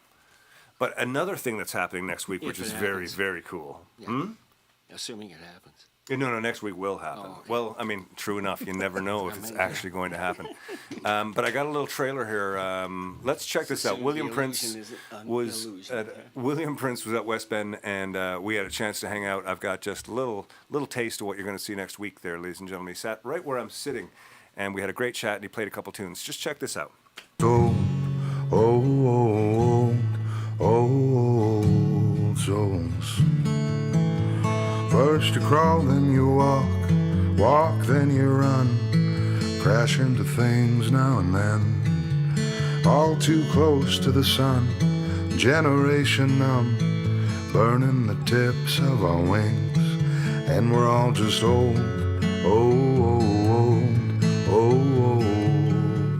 H: But another thing that's happening next week, which is very, very cool.
B: Yeah. Assuming it happens.
H: No, next week will happen.
B: Oh, okay.
H: Well, I mean, true enough, you never know if it's actually going to happen. But I got a little trailer here. Let's check this out. William Prince was at West Bend, and we had a chance to hang out. I've got just a little taste of what you're going to see next week there, ladies and gentlemen. He sat right where I'm sitting, and we had a great chat, and he played a couple tunes. Just check this out.
G: Old souls. First you crawl, then you walk, then you run, crash into things now and then, all too close to the sun, generation numb, burning the tips of our wings, and we're all just old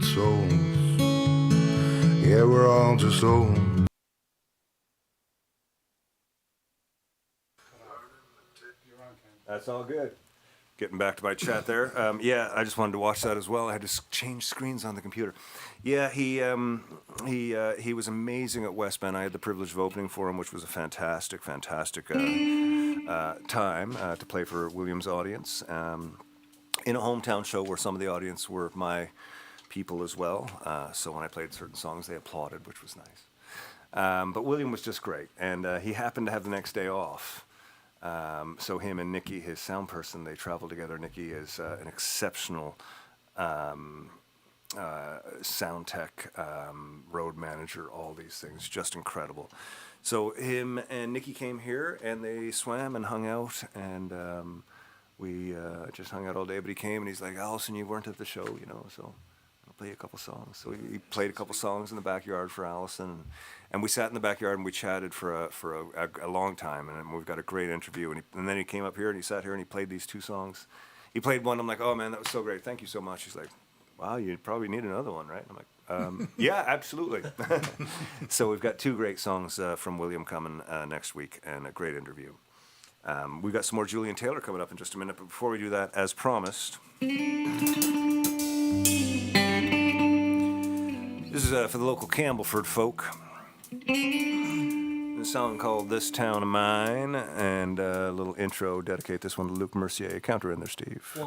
G: souls. Yeah, we're all just old.
H: That's all good. Getting back to my chat there. Yeah, I just wanted to watch that as well. I had to change screens on the computer. Yeah, he was amazing at West Bend. I had the privilege of opening for him, which was a fantastic time to play for William's audience. In a hometown show where some of the audience were my people as well. So when I played certain songs, they applauded, which was nice. But William was just great. And he happened to have the next day off. So him and Nikki, his sound person, they travel together. Nikki is an exceptional sound tech, road manager, all these things, just incredible. So him and Nikki came here and they swam and hung out, and we just hung out all day. But he came and he's like, Allison, you weren't at the show, you know, so I'll play a couple songs. So he played a couple songs in the backyard for Allison, and we sat in the backyard and we chatted for a long time, and we've got a great interview. And then he came up here and he sat here and he played these two songs. He played one. I'm like, oh man, that was so great. Thank you so much. He's like, wow, you probably need another one, right? I'm like, yeah, absolutely. So we've got two great songs from William coming next week, and a great interview. We've got some more Julian Taylor coming up in just a minute, but before we do that, as promised, this is for the local Campbellford folk. A song called This Town of Mine, and a little intro. Dedicate this one to Luc Mercier. Counter in there, Steve.
A: 1,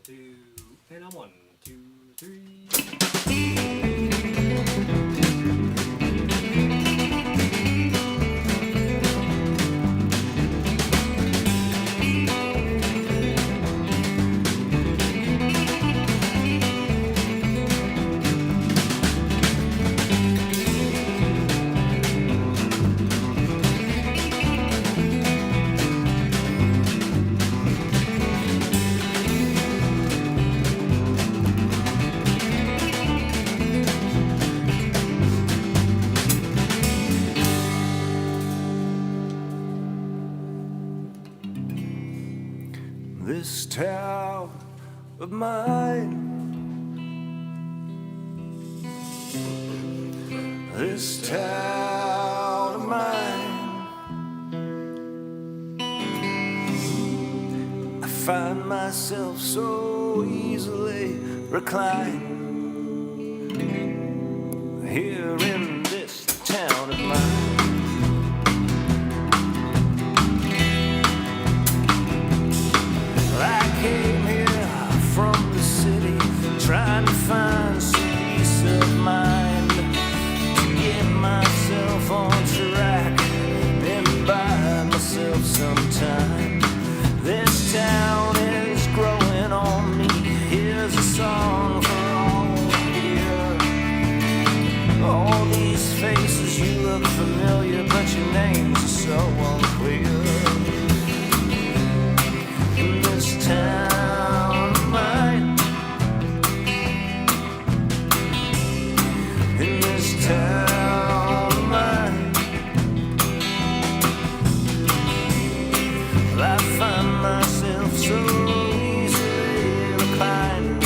A: 2, and I'm 1, 2, 3.
H: of mine. This town of mine, I find myself so easily reclined here in this town of mine. I came here from the city trying to find some peace of mind, to get myself on track and buy myself some time. This town is growing on me. Here's a song for all here. All these faces, you look familiar, but your names are so unclear. In this town of mine, in this town of mine, I find myself so easily reclined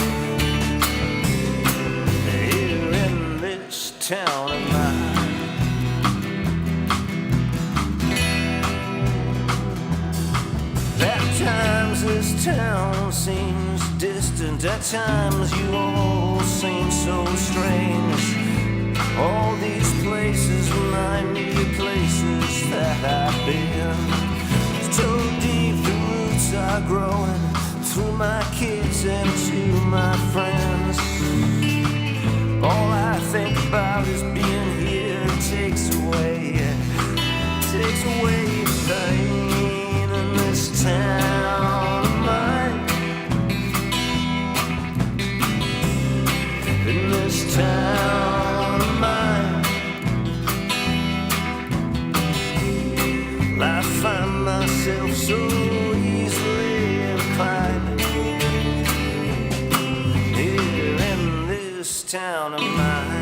H: here in this town of mine. At times this town seems distant, at times you all seem so strange. All these places remind me of places that I've been. So deep the roots are growing through my kids and to my friends. All I think about is being here. It takes away the pain in this town of mine. In this town of mine, I find myself so easily reclined here in this town of mine.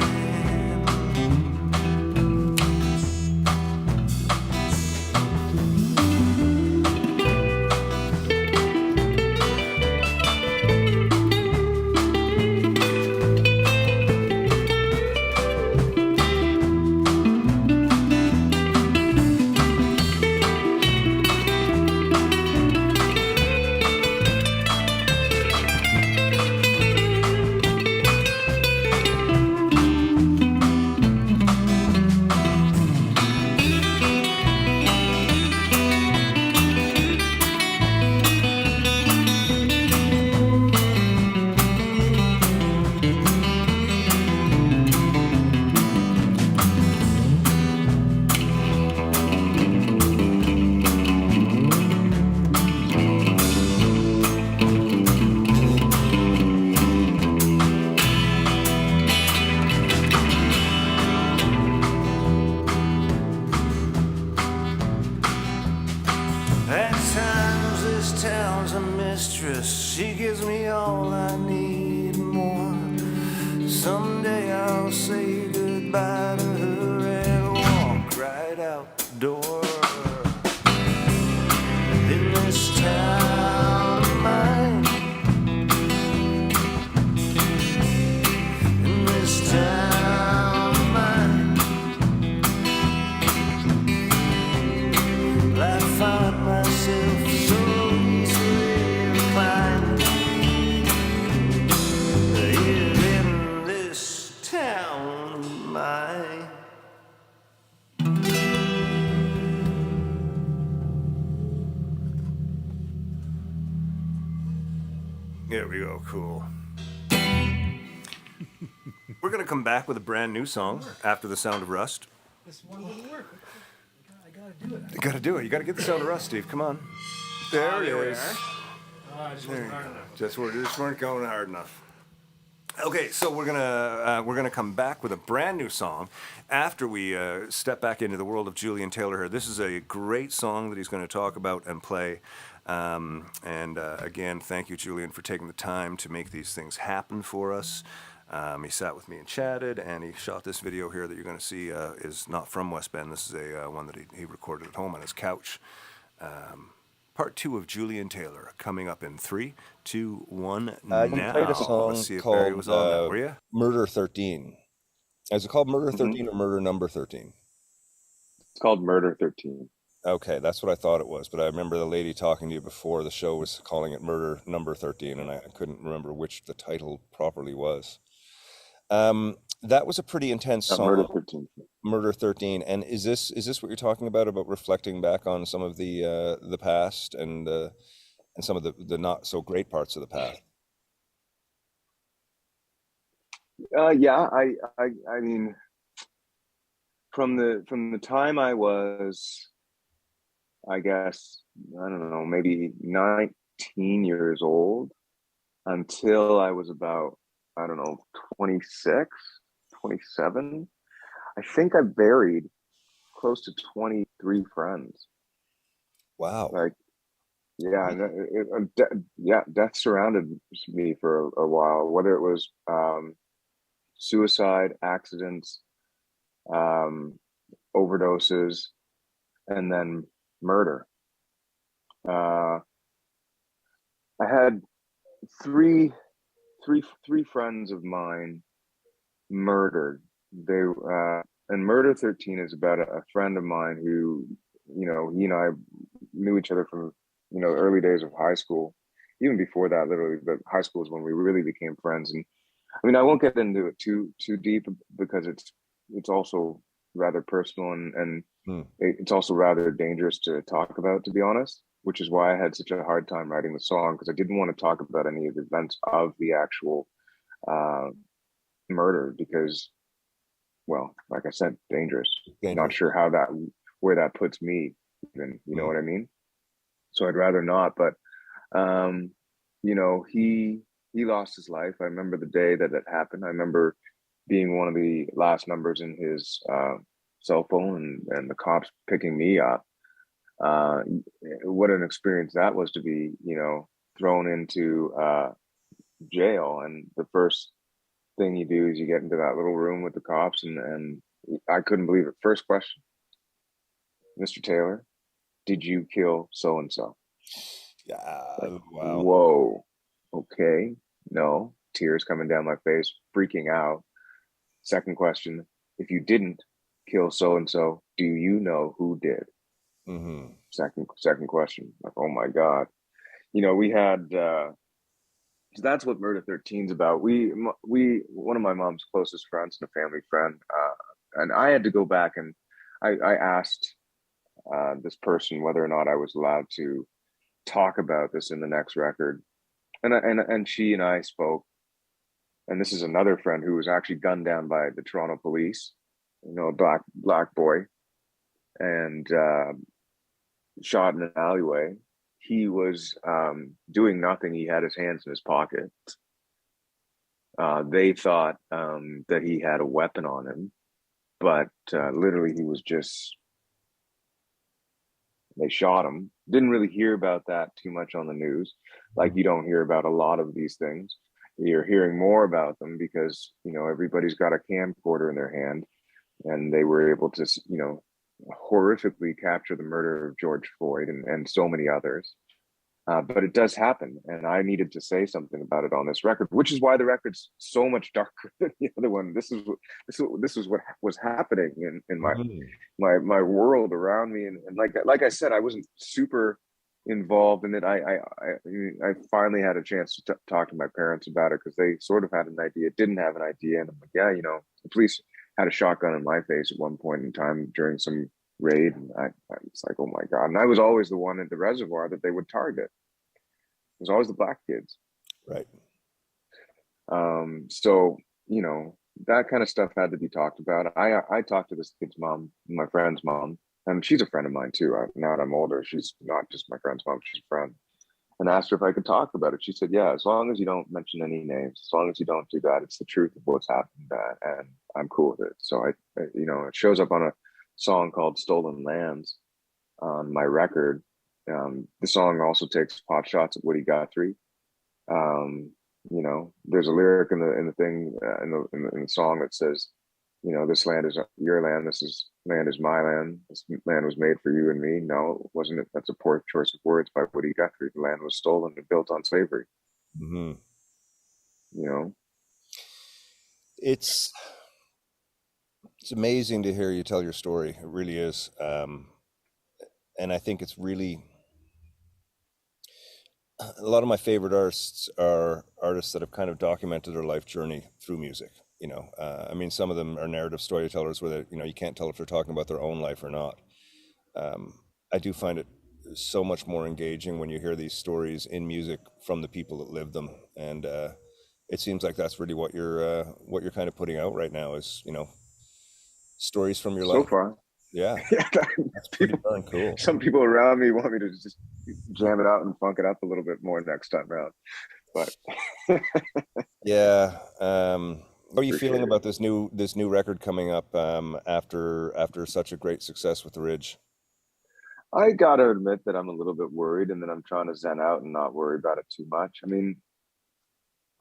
H: At times this town's a mistress. She gives me all I need and more. Someday I'll say goodbye to her and walk right out the door. In this town of mine, in this town of mine, I find myself so easily reclined here in this town of mine. There we go, cool. We're gonna come back with a brand new song after The Sound of Rust.
A: This one wouldn't work. I gotta do it.
H: You gotta do it. You gotta get The Sound of Rust, Steve. Come on. There it is.
A: I just wasn't hard enough.
H: Just weren't going hard enough. Okay, so we're gonna come back with a brand new song after we step back into the world of Julian Taylor here. This is a great song that he's going to talk about and play. Again, thank you, Julian, for taking the time to make these things happen for us. He sat with me and chatted, and he shot this video here that you're going to see is not from West Bend. This is one that he recorded at home on his couch. Part part 2 of Julian Taylor coming up in 3, 2, 1
D: You
H: now.
D: played a song
H: Let's see if Barry was on that, were you?
D: Murder 13. Is it called Murder 13
F: Mm-hmm.
D: or Murder Number 13?
F: It's called Murder 13.
D: Okay, that's what I thought it was, but I remember the lady talking to you before the show was calling it Murder Number 13, and I couldn't remember which the title properly was. That was a pretty intense song.
F: Murder 13.
D: Murder 13. And is this what you're talking about reflecting back on some of the past and some of the not so great parts of the past?
F: Yeah, I mean, from the time I was, I guess, I don't know, maybe 19 years old until I was about, I don't know, 26, 27. I think I buried close to 23 friends.
D: Wow.
F: Like, yeah, death surrounded me for a while, whether it was suicide, accidents, overdoses, and then murder. I had three friends of mine murdered. And Murder 13 is about a friend of mine who, he and I knew each other from, early days of high school. Even before that, literally, but high school is when we really became friends. And I mean, I won't get into it too deep because it's also rather personal and it's also rather dangerous to talk about, to be honest, which is why I had such a hard time writing the song, because I didn't want to talk about any of the events of the actual murder because, well, like I said, dangerous. Not sure where that puts me even, you know what I mean? So I'd rather not, but he lost his life. I remember the day that happened. I remember being one of the last numbers in his cell phone and the cops picking me up. What an experience that was to be, thrown into jail. And the first thing you do is you get into that little room with the cops and I couldn't believe it. First question, Mr. Taylor, did you kill so-and-so?
D: Yeah.
F: Like,
D: Wow.
F: whoa. Okay. No. Tears coming down my face, freaking out. Second question, if you didn't kill so-and-so, do you know who did?
D: Mm-hmm.
F: Second question, like, oh my God. We had, so that's what Murder 13 is about. We, one of my mom's closest friends and a family friend, and I had to go back and I asked this person whether or not I was allowed to talk about this in the next record. And she and I spoke. And this is another friend who was actually gunned down by the Toronto police, a black boy, and shot in an alleyway. He was doing nothing. He had his hands in his pockets. They thought that he had a weapon on him, but literally he was just, they shot him. Didn't really hear about that too much on the news. Like you don't hear about a lot of these things. You're hearing more about them because, everybody's got a camcorder in their hand and they were able to, horrifically capture the murder of George Floyd and so many others. But it does happen. And I needed to say something about it on this record, which is why the record's so much darker than the other one. This is what was happening in my world around me. And like I said, I wasn't super involved in it. I finally had a chance to talk to my parents about it because they sort of had an idea, didn't have an idea. And I'm like, yeah, the police had a shotgun in my face at one point in time during some raid. And I was like, oh my God. And I was always the one at the reservoir that they would target. It was always the black kids.
D: Right.
F: So, that kind of stuff had to be talked about. I talked to this kid's mom, my friend's mom, and she's a friend of mine too. Now that I'm older, she's not just my friend's mom, she's a friend. And asked her if I could talk about it. She said, yeah, as long as you don't mention any names, as long as you don't do that, it's the truth of what's happened, and I'm cool with it. So it shows up on a song called Stolen Lands on my record. The song also takes pot shots at Woody Guthrie. There's a lyric in the thing in the song that says, this land is your land. This is land is my land. This land was made for you and me. No, it wasn't. That's a poor choice of words by Woody Guthrie. The land was stolen and built on slavery.
D: Mm-hmm.
F: You know,
D: it's amazing to hear you tell your story. It really is. And I think it's really, a lot of my favorite artists are artists that have kind of documented their life journey through music. You know, I mean, some of them are narrative storytellers where they, you know, you can't tell if they're talking about their own life or not. I do find it so much more engaging when you hear these stories in music from the people that live them, and it seems like that's really what you're kind of putting out right now is, you know, stories from your life.
F: So far,
D: yeah,
F: yeah.
D: that's pretty darn cool.
F: Some people around me want me to just jam it out and funk it up a little bit more next time around, but
D: yeah. How are you feeling about this new record coming up after such a great success with The Ridge?
F: I gotta admit that I'm a little bit worried, and that I'm trying to zen out and not worry about it too much. I mean,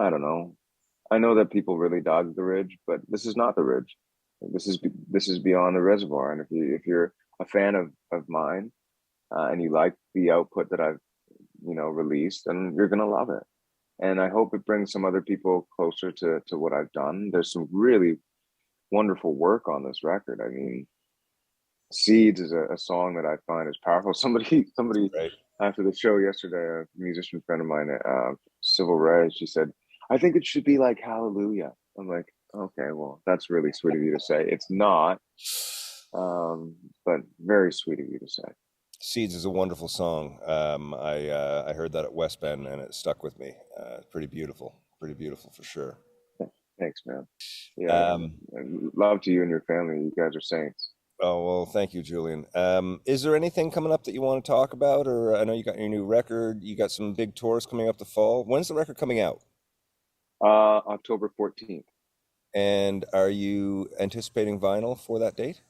F: I don't know. I know that people really dog The Ridge, but this is not The Ridge. This is beyond the reservoir. And if you're a fan of mine, and you like the output that I've, you know, released, then you're gonna love it. And I hope it brings some other people closer to what I've done. There's some really wonderful work on this record. I mean, Seeds is a song that I find is powerful. Somebody
D: Right.
F: after the show yesterday, a musician friend of mine, Civil Ray, she said, I think it should be like Hallelujah. I'm like, okay, well, that's really sweet of you to say. It's not, but very sweet of you to say.
D: Seeds is a wonderful song. I heard that at West Bend and it stuck with me. Pretty beautiful for sure.
F: Thanks, man. Yeah, love to you and your family. You guys are saints.
D: Oh, well, thank you, Julian. Is there anything coming up that you want to talk about? Or I know you got your new record. You got some big tours coming up the fall. When's the record coming out?
F: October 14th.
D: And are you anticipating vinyl for that date?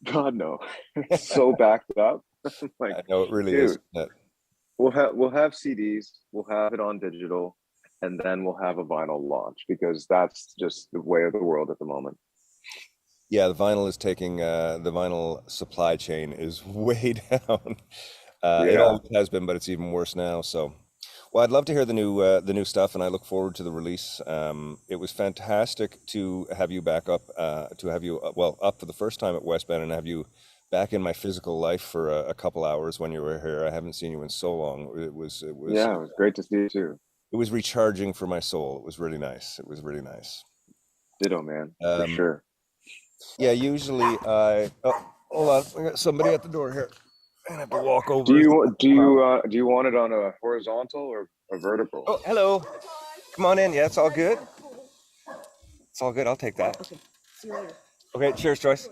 F: God, no. It's so backed up. Like,
D: I know it really
F: dude,
D: is. Yeah.
F: We'll have CDs, we'll have it on digital, and then we'll have a vinyl launch, because that's just the way of the world at the moment.
D: Yeah, the vinyl is taking the vinyl supply chain is way down. It always has been, but it's even worse now. So, well, I'd love to hear the new stuff, and I look forward to the release. It was fantastic to have you back up, up for the first time at West Bend, and have you back in my physical life for a couple hours when you were here. I haven't seen you in so long. It was
F: yeah, it was great to see you too.
D: It was recharging for my soul. It was really nice.
F: Ditto, man, for sure.
D: Yeah, usually hold on, I got somebody at the door here. I have to walk over.
F: Do you want it on a horizontal or a vertical?
D: Oh, hello. Come on in. Yeah, it's all good. It's all good. I'll take that.
I: Okay. See you later.
D: Okay. Cheers, Joyce.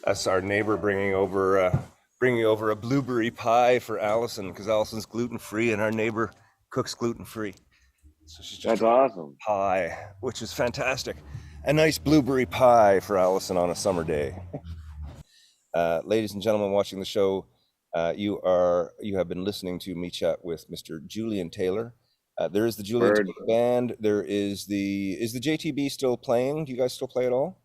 D: That's our neighbor bringing over a blueberry pie for Allison, because Allison's gluten-free and our neighbor cooks gluten-free. So she's just
F: That's awesome.
D: Pie, which is fantastic. A nice blueberry pie for Allison on a summer day. Ladies and gentlemen watching the show, you have been listening to me chat with Mr. Julian Taylor. There is the Julian Taylor Band. There is the JTB still playing? Do you guys still play at all?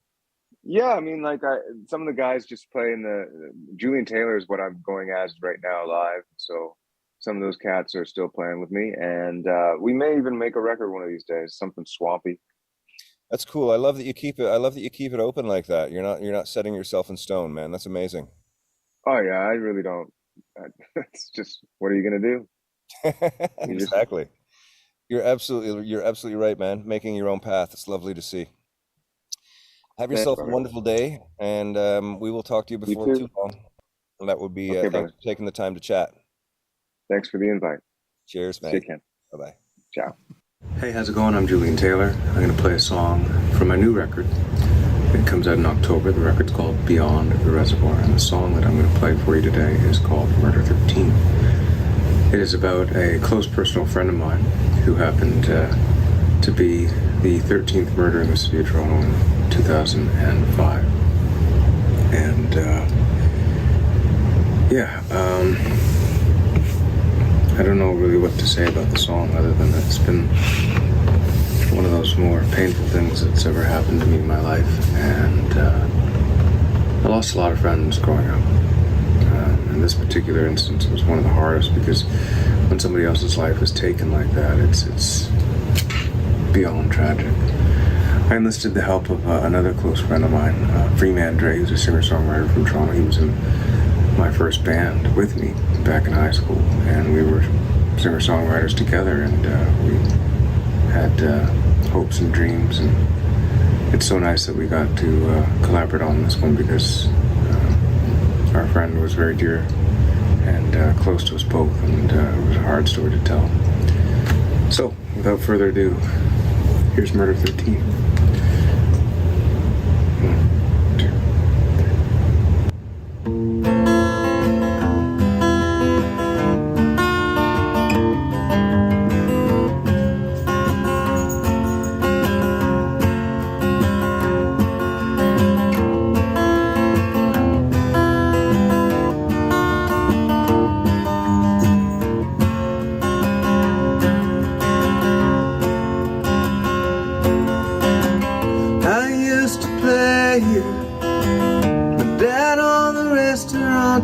F: Yeah, I mean, like some of the guys just play in the Julian Taylor is what I'm going as right now live. So some of those cats are still playing with me, and we may even make a record one of these days, something swampy. That's cool. I love that you keep it open like that. You're not setting yourself in stone, man. That's amazing. Oh yeah, I really don't. It's just, what are you gonna do? Exactly. You're absolutely right, man. Making your own path. It's lovely to see. Have yourself a wonderful day, and we will talk to you before too long. And that would be thanks for taking the time to chat. Thanks for the invite. Cheers, man. See you, Ken. Bye-bye. Ciao.
J: Hey, how's it going? I'm Julian Taylor. I'm going to play a song from my new record. It comes out in October. The record's called Beyond the Reservoir, and the song that I'm going to play for you today is called Murder 13. It is about a close personal friend of mine who happened to be the 13th murder in the city of Toronto in 2005. And I don't know really what to say about the song other than that it's been one of those more painful things that's ever happened to me in my life, and I lost a lot of friends growing up. And this particular instance was one of the hardest because when somebody else's life is taken like that, it's beyond tragic. I enlisted the help of another close friend of mine, Freeman Dre, who's a singer-songwriter from Toronto. He was in my first band with me back in high school, and we were singer-songwriters together, and we had hopes and dreams, and it's so nice that we got to collaborate on this one because our friend was very dear and close to us both, and it was a hard story to tell. So, without further ado, here's Murder 13. 1, 2, 3.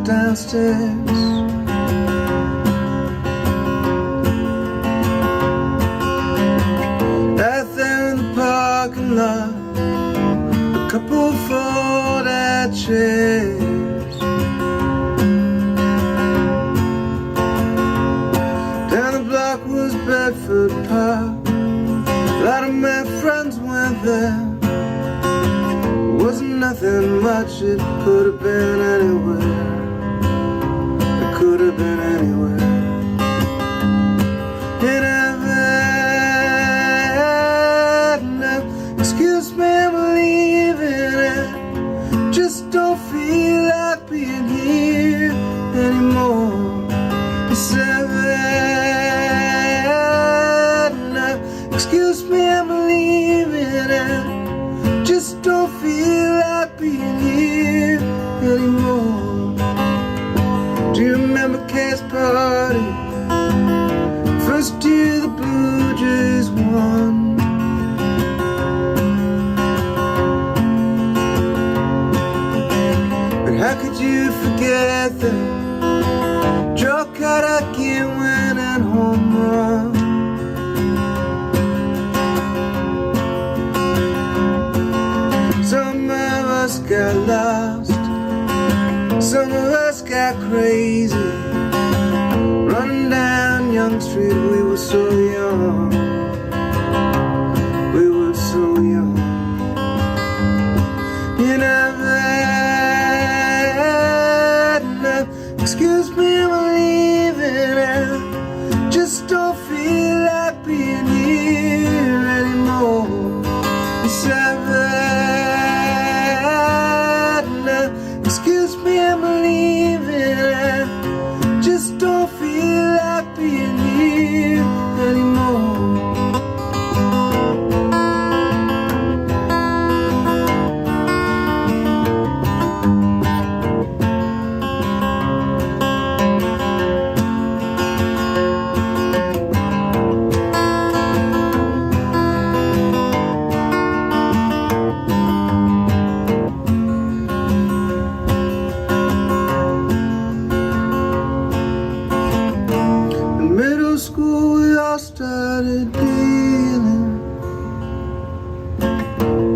G: Downstairs, out there in the parking lot, a couple folded chairs. Down the block was Bedford Park. A lot of my friends went there. Wasn't nothing much, it could have been anywhere. Could have been anywhere. And I've had enough. Excuse me, I'm leaving. I just don't feel like being here anymore. Yes, I've had enough. Excuse me, I'm leaving. I just don't feel like being here anymore. Do you remember Cass Party? First year the Blue Jays won. But how could you forget that Joe Carter came winning home run? Some of us got lost. Some of us got crazy, running down Young Street. We were so young, we were so young. And I've had enough. Excuse me, I'm leaving. I just don't feel like being here anymore. Yes, I've had enough. Excuse me, I'm leaving. I just don't feel like being here anymore. Started dealing.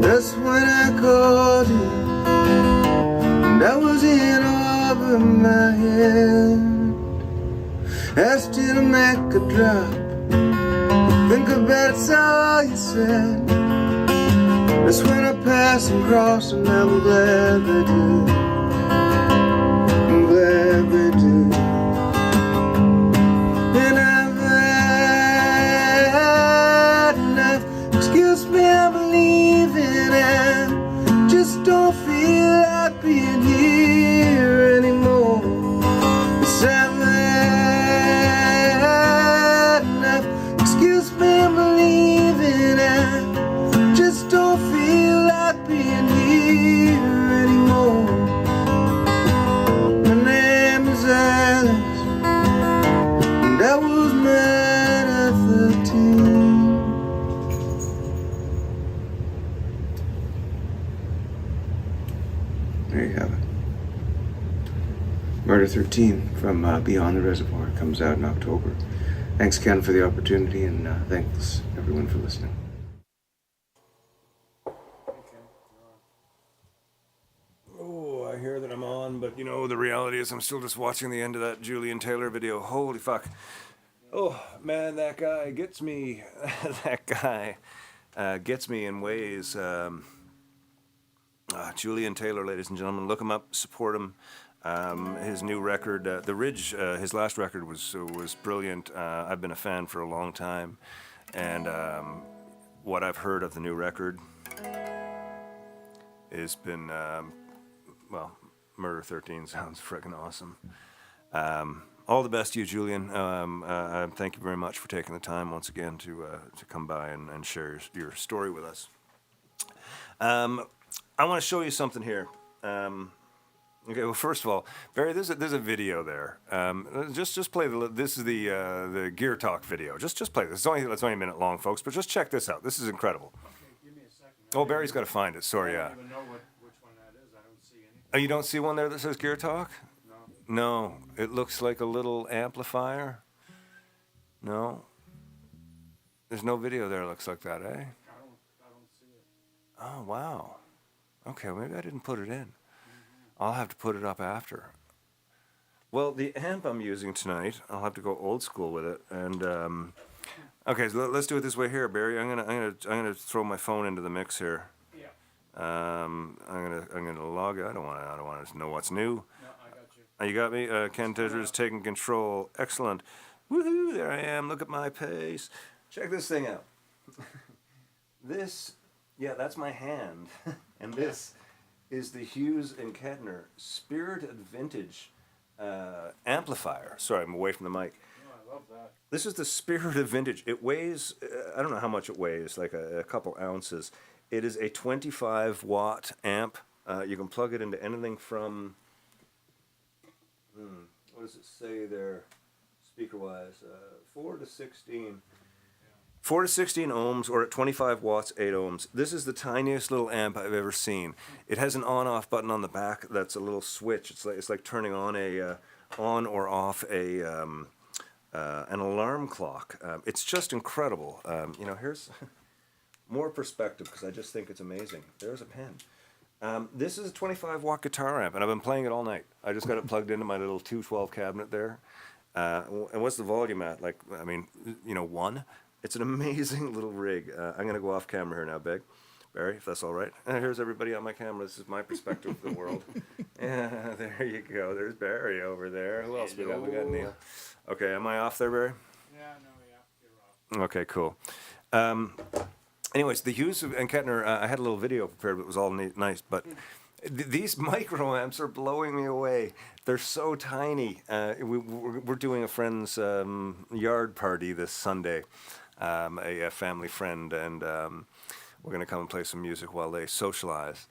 G: That's when I called you, and I was in over my head. Asked you to make a drop. Think about it's all you said. That's when I passed and crossed, and I'm glad they did. I'm glad they did. And I've had enough. Excuse me, I'm leaving. I just don't feel like being here anymore. Yes, I've had enough. Excuse me, I'm leaving. I just don't feel like being here anymore. My name is Alice, and I was mad at 13.
J: There you have it. Murder 13 from Beyond the Reservoir comes out in October. Thanks, Ken, for the opportunity, and thanks, everyone, for listening.
H: Oh, I hear that I'm on, but you know, the reality is I'm still just watching the end of that Julian Taylor video. Holy fuck. Oh, man, that guy gets me. That guy gets me in ways. Julian Taylor, ladies and gentlemen, look him up, support him. His new record, The Ridge, his last record was brilliant. I've been a fan for a long time, and what I've heard of the new record has been, well, Murder 13 sounds freaking awesome. All the best to you, Julian. Thank you very much for taking the time once again to come by and share your story with us. I want to show you something here. Okay, well, first of all, Barry, there's a video there. Just play this is the Gear Talk video. Just play this. It's only a minute long, folks, but just check this out. This is incredible.
E: Okay, give me a second.
H: Oh, Barry's got to find it. Sorry,
E: I don't even know which one that is. I don't see anything.
H: Oh, you don't see one there that says Gear Talk?
E: No.
H: No, it looks like a little amplifier. No, there's no video there. Looks like that, eh?
E: I don't see it.
H: Oh, wow. Okay, maybe I didn't put it in. I'll have to put it up after. Well, the amp I'm using tonight, I'll have to go old school with it. And okay, so let's do it this way here, Barry. I'm gonna throw my phone into the mix here.
E: Yeah.
H: I'm gonna log it. I don't want to know what's new.
E: No, I got you.
H: You got me. Ken Tizzard is taking control. Excellent. Woohoo! There I am. Look at my pace. Check this thing out. That's my hand, and this is the Hughes and Kettner Spirited Vintage amplifier. Sorry, I'm away from the mic.
E: Oh, I love that.
H: This is the Spirited Vintage. It weighs, I don't know how much it weighs, like a couple ounces. It is a 25-watt amp. You can plug it into anything from, what does it say there, speaker-wise? 4 to 16. 4 to 16 ohms, or at 25 watts, 8 ohms. This is the tiniest little amp I've ever seen. It has an on-off button on the back. That's a little switch. It's like turning on on or off an alarm clock. It's just incredible. Here's more perspective because I just think it's amazing. There's a pen. This is a 25-watt guitar amp, and I've been playing it all night. I just got it plugged into my little 212 cabinet there. And what's the volume at? 1. It's an amazing little rig. I'm going to go off camera here now, Barry, if that's all right. Here's everybody on my camera. This is my perspective of the world. Yeah, there you go. There's Barry over there. Who else we got? We got Neil. Okay, am I off there, Barry?
E: Yeah, you're off.
H: Okay, cool. Anyways, the Hughes and Kettner, I had a little video prepared, but it was all nice. But these micro amps are blowing me away. They're so tiny. We're doing a friend's yard party this Sunday. A family friend, and we're going to come and play some music while they socialize.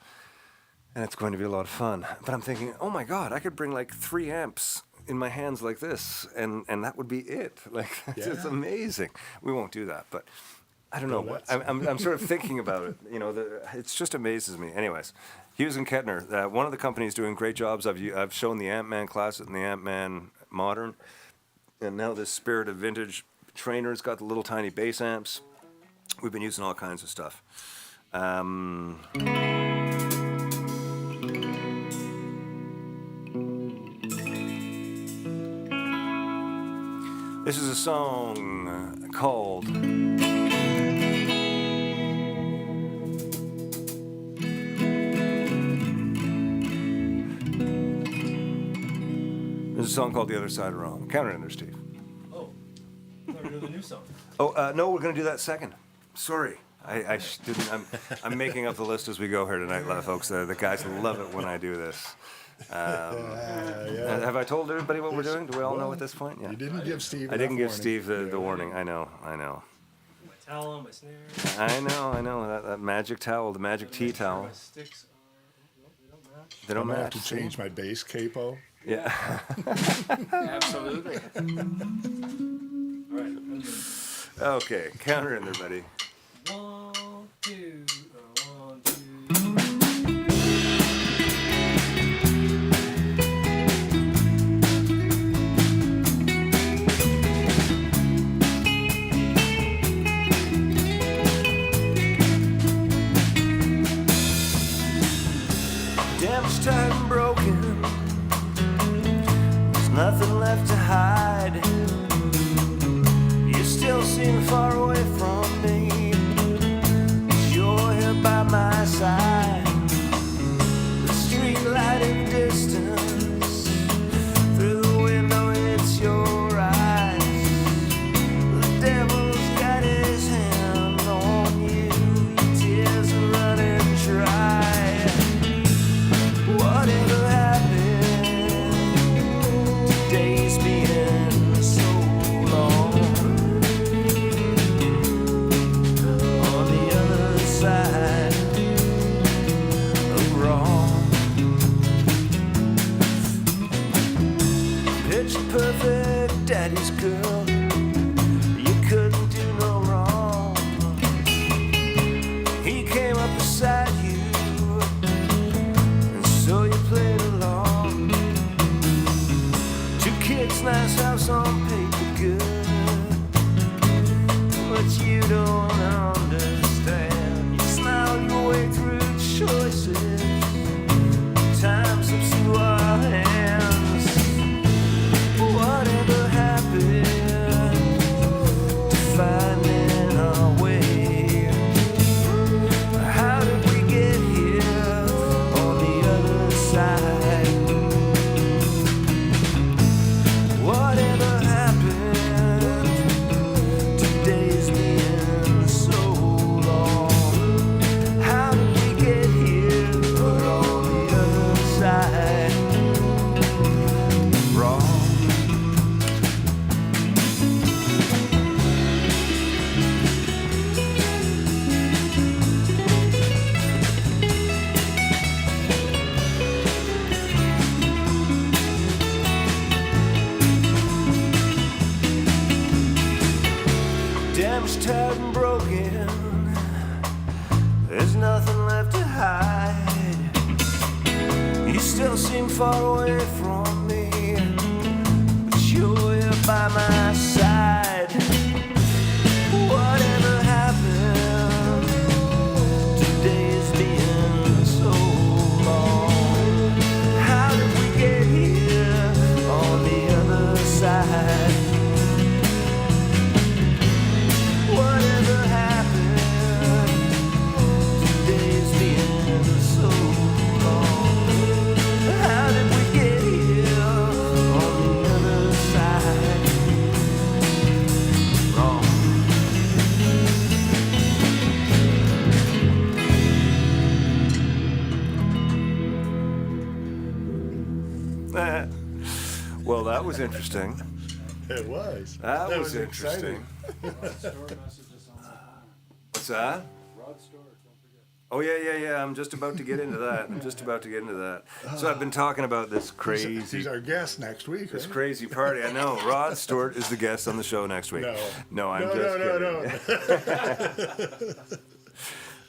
H: And it's going to be a lot of fun. But I'm thinking, oh my God, I could bring like 3 amps in my hands like this, and that would be it. Like, that's just amazing. We won't do that, but I don't know. I'm sort of thinking about it. It just amazes me. Anyways, Hughes and Kettner, one of the companies doing great jobs. I've shown the Amp-Man Classic and the Amp-Man Modern, and now this Spirited Vintage Trainer's got the little tiny bass amps. We've been using all kinds of stuff. This is a song called The Other Side of Wrong. Counter in there, Steve.
A: The new song.
H: Oh, no, we're going to do that second. Sorry. I didn't. I'm making up the list as we go here tonight, folks. The guys love it when I do this. Have I told everybody what we're doing? Do we all know at this point? Yeah.
C: You didn't give Steve
H: I didn't give
C: warning.
H: Steve the warning. I know.
A: My towel, my snare.
H: I know. That magic towel, the magic tea towel.
A: My sticks they don't match.
H: They don't
C: I'm gonna have
H: match.
C: to change my bass capo.
H: Yeah.
B: Absolutely.
A: All right.
H: Okay, counter in there, buddy.
A: 1, 2, 1, 2.
H: Damaged, tired, and broken. There's nothing left to hide. You still seem far away from me, but you're here by my side. The street light in the distance, through the window it's your eyes. The devil's got his hand on you, your tears are running dry. Whatever happened, today's been so long. On the other side of wrong. Picture perfect daddy's girl, you couldn't do no wrong. He came up beside you, and so you played along. 2 kids, nice house on paper, good, but you don't understand. You smile your way through choices, time slips through our hands. Whatever happened to finding our way? How did we get here on the other side? Whatever happened, today's been so long. How did we get here on the other side? Wrong. Damaged, tired, and broken. There's nothing left to hide. You still seem far away from me, but you're here by my side. Whatever happened, today's been so long. How did we get here on the other side? Whatever happened, today's been so long. How did we get here on the other side? Wrong. Well, that was interesting.
C: It was.
H: That was
C: exciting.
H: interesting.
E: Store messages on the phone.
H: What's that?
E: Rod Stewart, don't forget.
H: Oh yeah. I'm just about to get into that. So I've been talking about this crazy,
C: He's our guest next week,
H: this
C: right?
H: crazy party. I know. Rod Stewart is the guest on the show next week.
C: No.
H: I'm just kidding.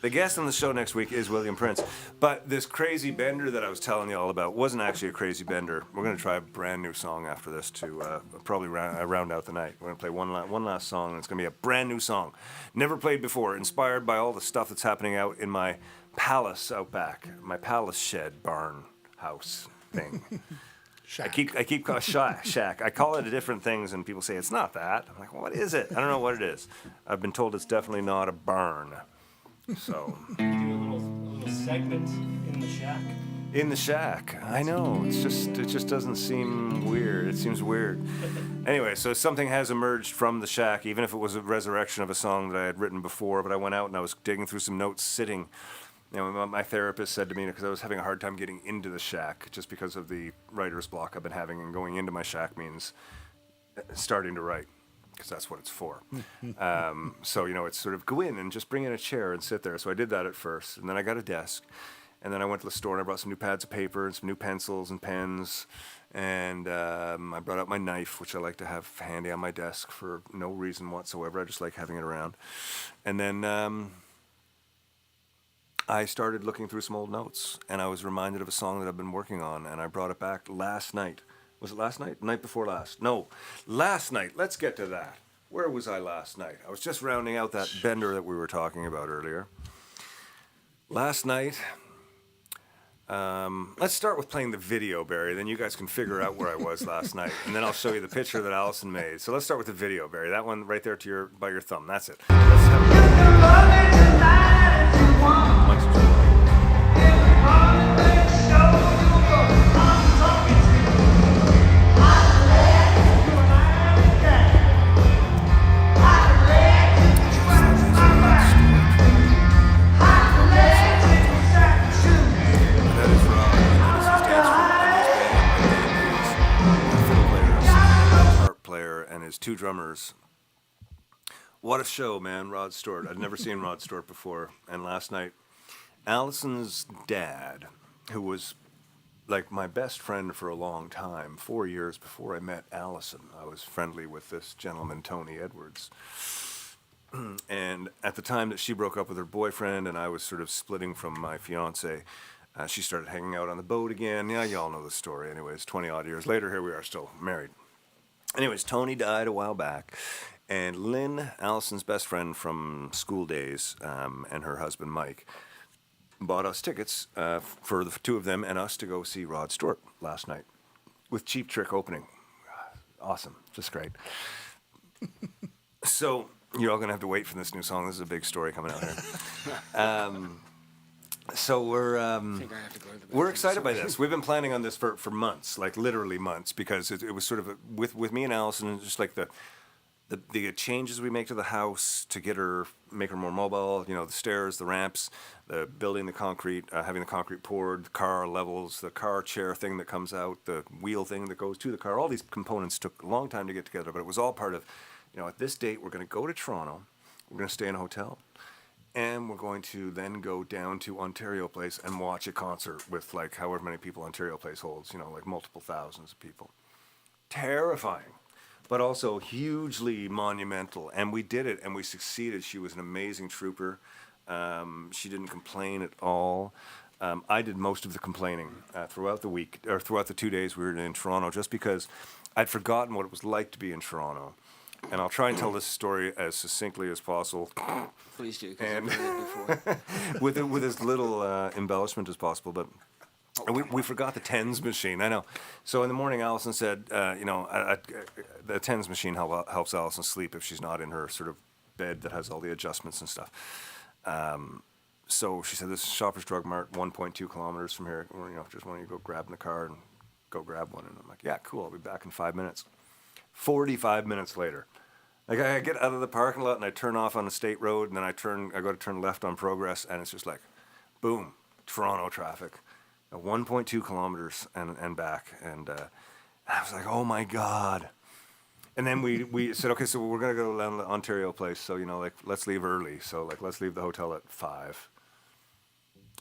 H: The guest on the show next week is William Prince. But this crazy bender that I was telling you all about wasn't actually a crazy bender. We're going to try a brand new song after this to probably round out the night. We're going to play one last song, and it's going to be a brand new song. Never played before, inspired by all the stuff that's happening out in my palace out back, my palace shed barn house thing.
C: Shack.
H: I keep calling shack. I call it different things, and people say it's not that. I'm like, well, what is it? I don't know what it is. I've been told it's definitely not a barn. So
A: Do a little segment in the shack.
H: in the shack, I know. It just doesn't seem weird. It seems weird. Anyway, so something has emerged from the shack, even if it was a resurrection of a song that I had written before. But I went out and I was digging through some notes, sitting. You know, my therapist said to me, because I was having a hard time getting into the shack, just because of the writer's block I've been having, and going into my shack means starting to write, because that's what it's for. So, you know, it's sort of go in and just bring in a chair and sit there. So I did that at first, and then I got a desk, and then I went to the store and I brought some new pads of paper and some new pencils and pens, and I brought out my knife, which I like to have handy on my desk for no reason whatsoever. I just like having it around. And then I started looking through some old notes, and I was reminded of a song that I've been working on, and I brought it back last night. Was it last night? Night before last? No, last night. Let's get to that. Where was I last night? I was just rounding out that bender that we were talking about earlier. Last night, Let's start with playing the video, Barry. Then you guys can figure out where I was last night, and then I'll show you the picture that Allison made. So let's start with the video, Barry. That one right there by your thumb. That's it. Let's have his two drummers. What a show, man. Rod Stewart. I'd never seen Rod Stewart before. And last night, Allison's dad, who was like my best friend for a long time, 4 years before I met Allison, I was friendly with this gentleman, Tony Edwards. And at the time that she broke up with her boyfriend and I was sort of splitting from my fiance, she started hanging out on the boat again. Yeah, you all know the story. Anyways, 20 odd years later, here we are still married. Anyways, Tony died a while back, and Lynn, Allison's best friend from school days, and her husband Mike, bought us tickets for the two of them and us to go see Rod Stewart last night, with Cheap Trick opening. Awesome, just great. So you're all gonna have to wait for this new song. This is a big story coming out here. So we're excited by this. We've been planning on this for months, like literally months, because it was sort of with me and Allison, and just like the changes we make to the house to make her more mobile. You know, the stairs, the ramps, the building the concrete, having the concrete poured, the car levels, the car chair thing that comes out, the wheel thing that goes to the car. All these components took a long time to get together, but it was all part of, at this date we're going to go to Toronto, we're going to stay in a hotel. And we're going to then go down to Ontario Place and watch a concert with like however many people Ontario Place holds, like multiple thousands of people. Terrifying, but also hugely monumental. And we did it and we succeeded. She was an amazing trooper. She didn't complain at all. I did most of the complaining throughout the week, or throughout the 2 days we were in Toronto, just because I'd forgotten what it was like to be in Toronto. And I'll try and tell this story as succinctly as possible.
B: Please do, because I've heard it before.
H: with as little embellishment as possible. But we forgot the TENS machine. I know. So in the morning, Allison said, the TENS machine helps Allison sleep if she's not in her sort of bed that has all the adjustments and stuff. So she said, this is Shoppers Drug Mart, 1.2 kilometers from here. Just want you to go grab in the car and go grab one. And I'm like, yeah, cool. I'll be back in 5 minutes. 45 minutes later. Like I get out of the parking lot and I turn off on a state road and then I go to turn left on Progress and it's just like, boom, Toronto traffic, 1.2 kilometers and back. And I was like, oh my God. And then we said, okay, so we're going to go down to Ontario Place. So, let's leave early. So let's leave the hotel at 5.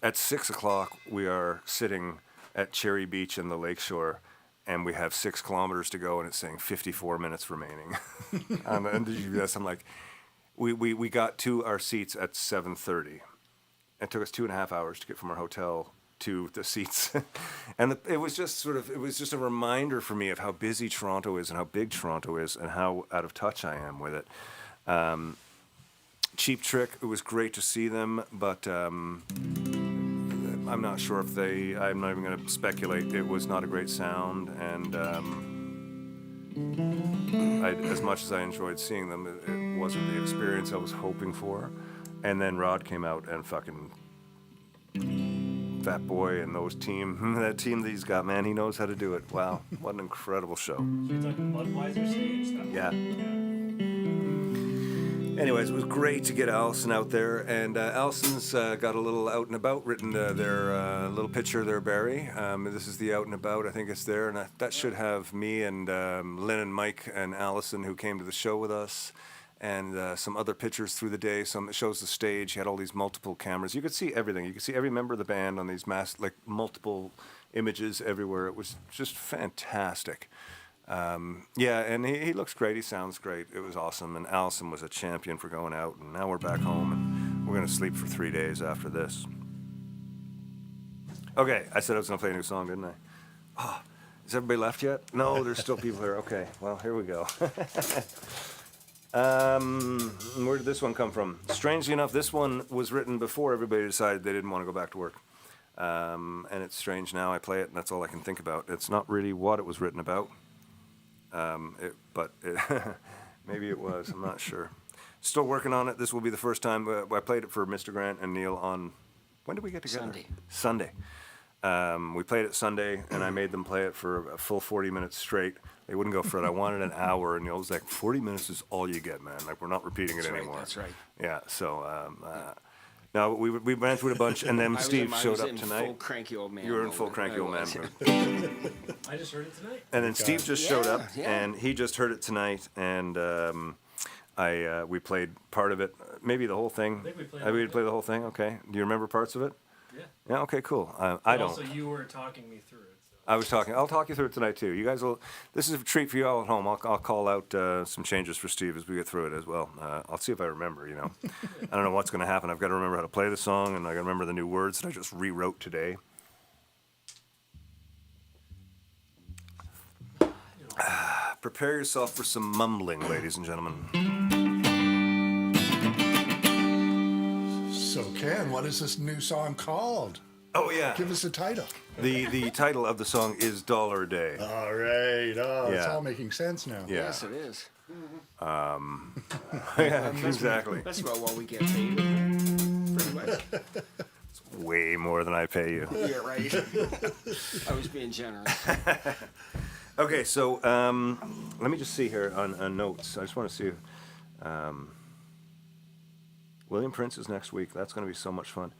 H: At 6 o'clock, we are sitting at Cherry Beach in the lakeshore. And we have 6 kilometers to go, and it's saying 54 minutes remaining. And I'm like, we got to our seats at 7:30. It took us 2.5 hours to get from our hotel to the seats. And it was just a reminder for me of how busy Toronto is and how big Toronto is and how out of touch I am with it. Cheap Trick, it was great to see them, but I'm not sure if I'm not even going to speculate. It was not a great sound, and as much as I enjoyed seeing them, it wasn't the experience I was hoping for. And then Rod came out and fucking Fat Boy and that team that he's got, man, he knows how to do it. Wow, what an incredible show.
A: So it's like a Budweiser stage stuff.
H: Yeah. Anyways, it was great to get Allison out there, and Allison's got a little out and about written their little picture there, Barry. This is the out and about, I think it's there, and that should have me and Lynn and Mike and Allison who came to the show with us, and some other pictures through the day. It shows the stage. He had all these multiple cameras. You could see everything. You could see every member of the band on these multiple images everywhere. It was just fantastic. Yeah, and he looks great. He sounds great. It was awesome. And Allison was a champion for going out. And now we're back home, and we're going to sleep for 3 days after this. Okay, I said I was going to play a new song, didn't I? Oh, has everybody left yet? No, there's still people here. Okay, well, here we go. Where did this one come from? Strangely enough, this one was written before everybody decided they didn't want to go back to work. And it's strange now. I play it, and that's all I can think about. It's not really what it was written about, but maybe it was. I'm not sure. Still working on it. This will be the first time I played it for Mr. Grant and Neil on. When did we get together? Sunday. We played it Sunday, and I made them play it for a full 40 minutes straight. They wouldn't go for it. I wanted an hour, and Neil was like, 40 minutes is all you get, man. Like, we're not repeating it anymore.
B: That's right.
H: Yeah, so no, we ran through it a bunch, and then Steve showed up
B: I was in
H: tonight.
B: full cranky old man.
H: You were in full cranky old man mode.
A: I just heard it tonight.
H: And then Steve just showed up,
B: Yeah.
H: and he just heard it tonight, and we played part of it, maybe the whole thing.
A: I think we played
H: We
A: all of
H: play the whole thing. Okay. Do you remember parts of it?
A: Yeah.
H: Yeah. Okay. Cool. I
A: But
H: don't.
A: Also, you were talking me through it. So.
H: I was talking. I'll talk you through it tonight too. You guys will. This is a treat for you all at home. I'll call out some changes for Steve as we get through it as well. I'll see if I remember. You know, I don't know what's going to happen. I've got to remember how to play the song, and I got to remember the new words that I just rewrote today. Prepare yourself for some mumbling, ladies and gentlemen.
C: So, Ken, what is this new song called?
H: Oh yeah.
C: Give us the title.
H: The title of the song is Dollar a Day.
C: All right. Oh, it's
H: Yeah.
C: all making sense now.
H: Yeah.
B: Yes, it is.
H: Yeah, exactly.
B: That's about what we get paid. Pretty much.
H: Way more than I pay you.
B: Yeah, right. I was being generous.
H: Okay, so let me just see here on notes. I just want to see if William Prince is next week. That's going to be so much fun.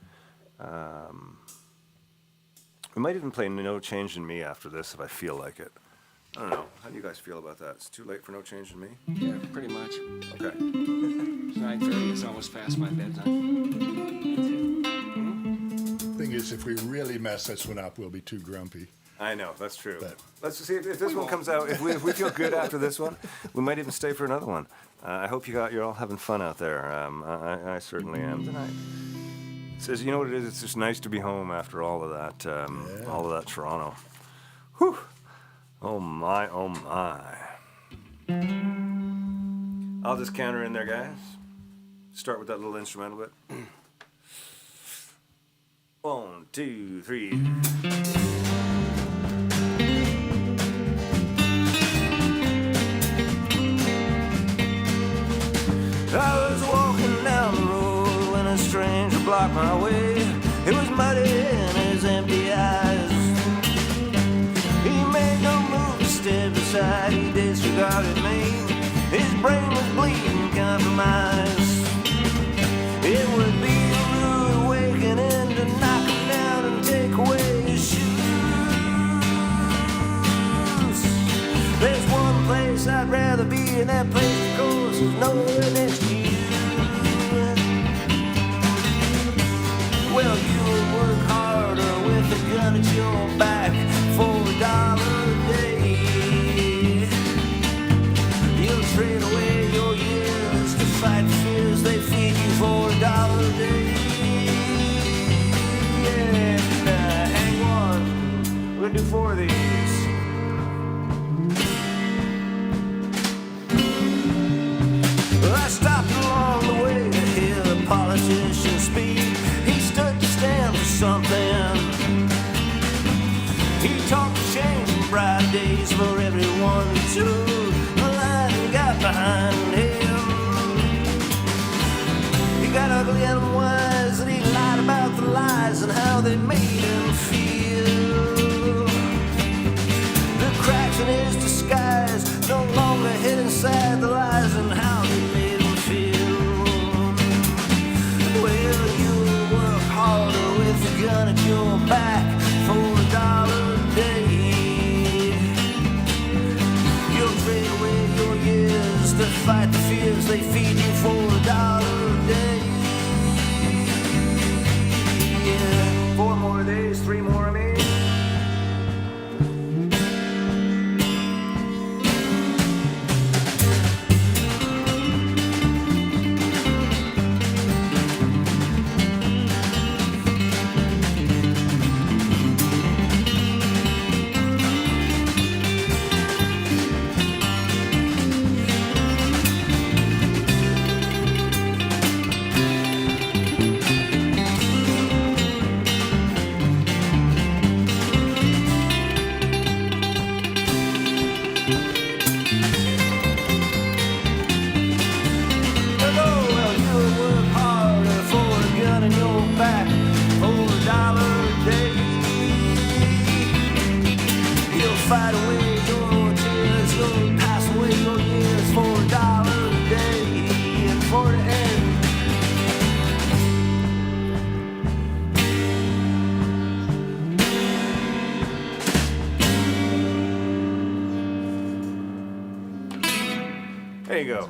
H: We might even play No Change in Me after this if I feel like it. I don't know. How do you guys feel about that? It's too late for No Change in Me?
B: Yeah, pretty much.
H: Okay.
B: It's 9:30. It's almost past my bedtime.
C: Thing is, if we really mess this one up, we'll be too grumpy.
H: I know, that's true.
C: But-
H: Let's see if this one comes out. If we feel good after this one, we might even stay for another one. I hope you're all having fun out there. I certainly am tonight. It says, you know what it is? It's just nice to be home after all of that Toronto. Whew. Oh my, oh my. I'll just counter in there, guys. Start with that little instrumental bit. 1, 2, 3. I was walking down the road when a stranger blocked my way. It was muddy in his empty eyes. He made no move to step aside. He disregarded me. His brain was bleeding compromise. It would be a rude awakening to knock him down and take away his shoes. There's one place I'd rather be, and that place, of course, is nowhere next to you. Well, you'll work harder with a gun at your back for $1 a day. You'll trade away your years to fight the fears they feed you for $1 a day. And hang on, we'll do 4 of these. I stopped along the way to hear a politician speak. He stood to stand for something. He talked of change and bright days for everyone who took the line and got behind him. He got ugly and wise, and he lied about the lies and how they made him feel. The cracks in his disguise no longer hid inside the lies and how they made him feel. Well, you'll work harder with a gun at your back for $1 a day. You'll trade away your years to fight the fears they feed you for $1 a day. Yeah, 4 more days.
B: fight away your tears, you'll pass away your years for $1 a day and for the end.
H: There you go.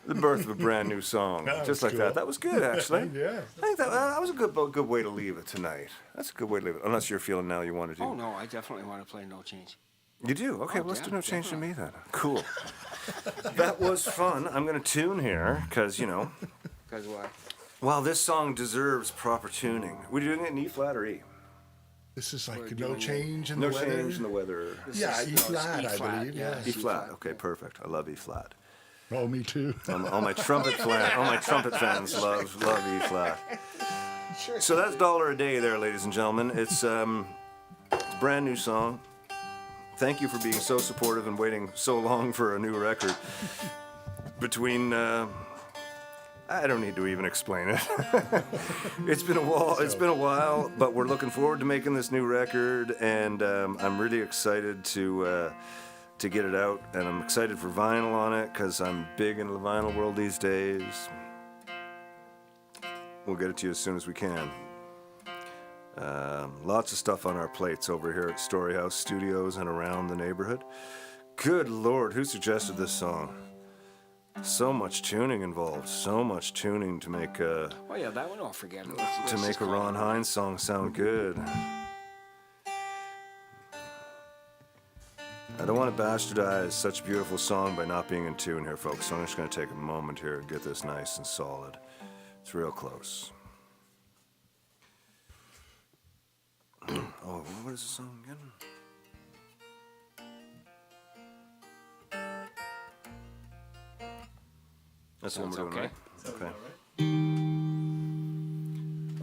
H: The birth of a brand new song.
C: That
H: Just
C: was
H: like
C: cool.
H: that. That was good, actually.
C: Yeah.
H: I think that was a good way to leave it tonight. That's a good way to leave it. Unless you're feeling now you want to do.
B: Oh, no, I definitely want to play No Change.
H: You do? Okay,
B: Oh,
H: well, let's do
B: yeah,
H: No Change to
B: definitely.
H: Me then. Cool. That was fun. I'm going to tune here because, you know,
B: Because what?
H: while this song deserves proper tuning. We're doing it in E flat or E?
C: This is
B: We're
C: like no
B: doing
C: change in
H: No
C: the weather.
H: change in the weather.
C: Yeah,
B: This
C: E
B: is- no, it's
C: flat, I
B: E-flat,
C: believe.
B: yeah.
C: Yeah.
H: E flat. Okay, perfect. I love E flat.
C: Oh, me too.
H: All my trumpet fans love E flat. So that's $1 a day there, ladies and gentlemen. It's a brand new song. Thank you for being so supportive and waiting so long for a new record. Between I don't need to even explain it. It's been a while. It's been a while, but we're looking forward to making this new record, and I'm really excited to get it out, and I'm excited for vinyl on it because I'm big into the vinyl world these days. We'll get it to you as soon as we can. Lots of stuff on our plates over here at Storyhouse Studios and around the neighborhood. Good Lord, who suggested this song? So much tuning involved, so much tuning to make
B: Oh, yeah, that one, I'll forget it.
H: to make a Ron Hines song sound good. I don't want to bastardize such a beautiful song by not being in tune here, folks, so I'm just going to take a moment here and get this nice and solid. It's real close. Oh, what is the song again? That's the one we're doing,
B: okay.
H: right?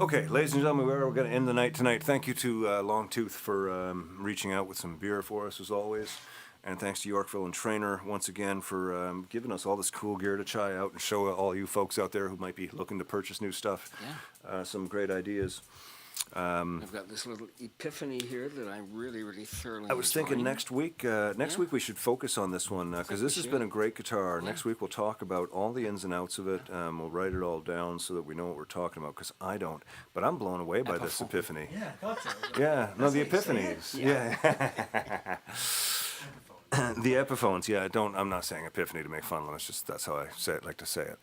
H: Okay, ladies and gentlemen, we're going to end the night tonight. Thank you to Longtooth for reaching out with some beer for us, as always. And thanks to Yorkville and Trainer once again for giving us all this cool gear to try out and show all you folks out there who might be looking to purchase new stuff some great ideas.
B: I've got this little epiphany here that I'm really, really thoroughly
H: I was thinking
B: enjoying.
H: next week we should focus on this one because this has been a great guitar. Next week we'll talk about all the ins and outs of it. We'll write it all down so that we know what we're talking about because I don't. But I'm blown away by this epiphany.
A: Yeah, I thought so.
H: Yeah, no, the epiphanies. Yeah. The Epiphones, yeah. I'm not saying epiphany to make fun of them. It's just that's how I like to say it,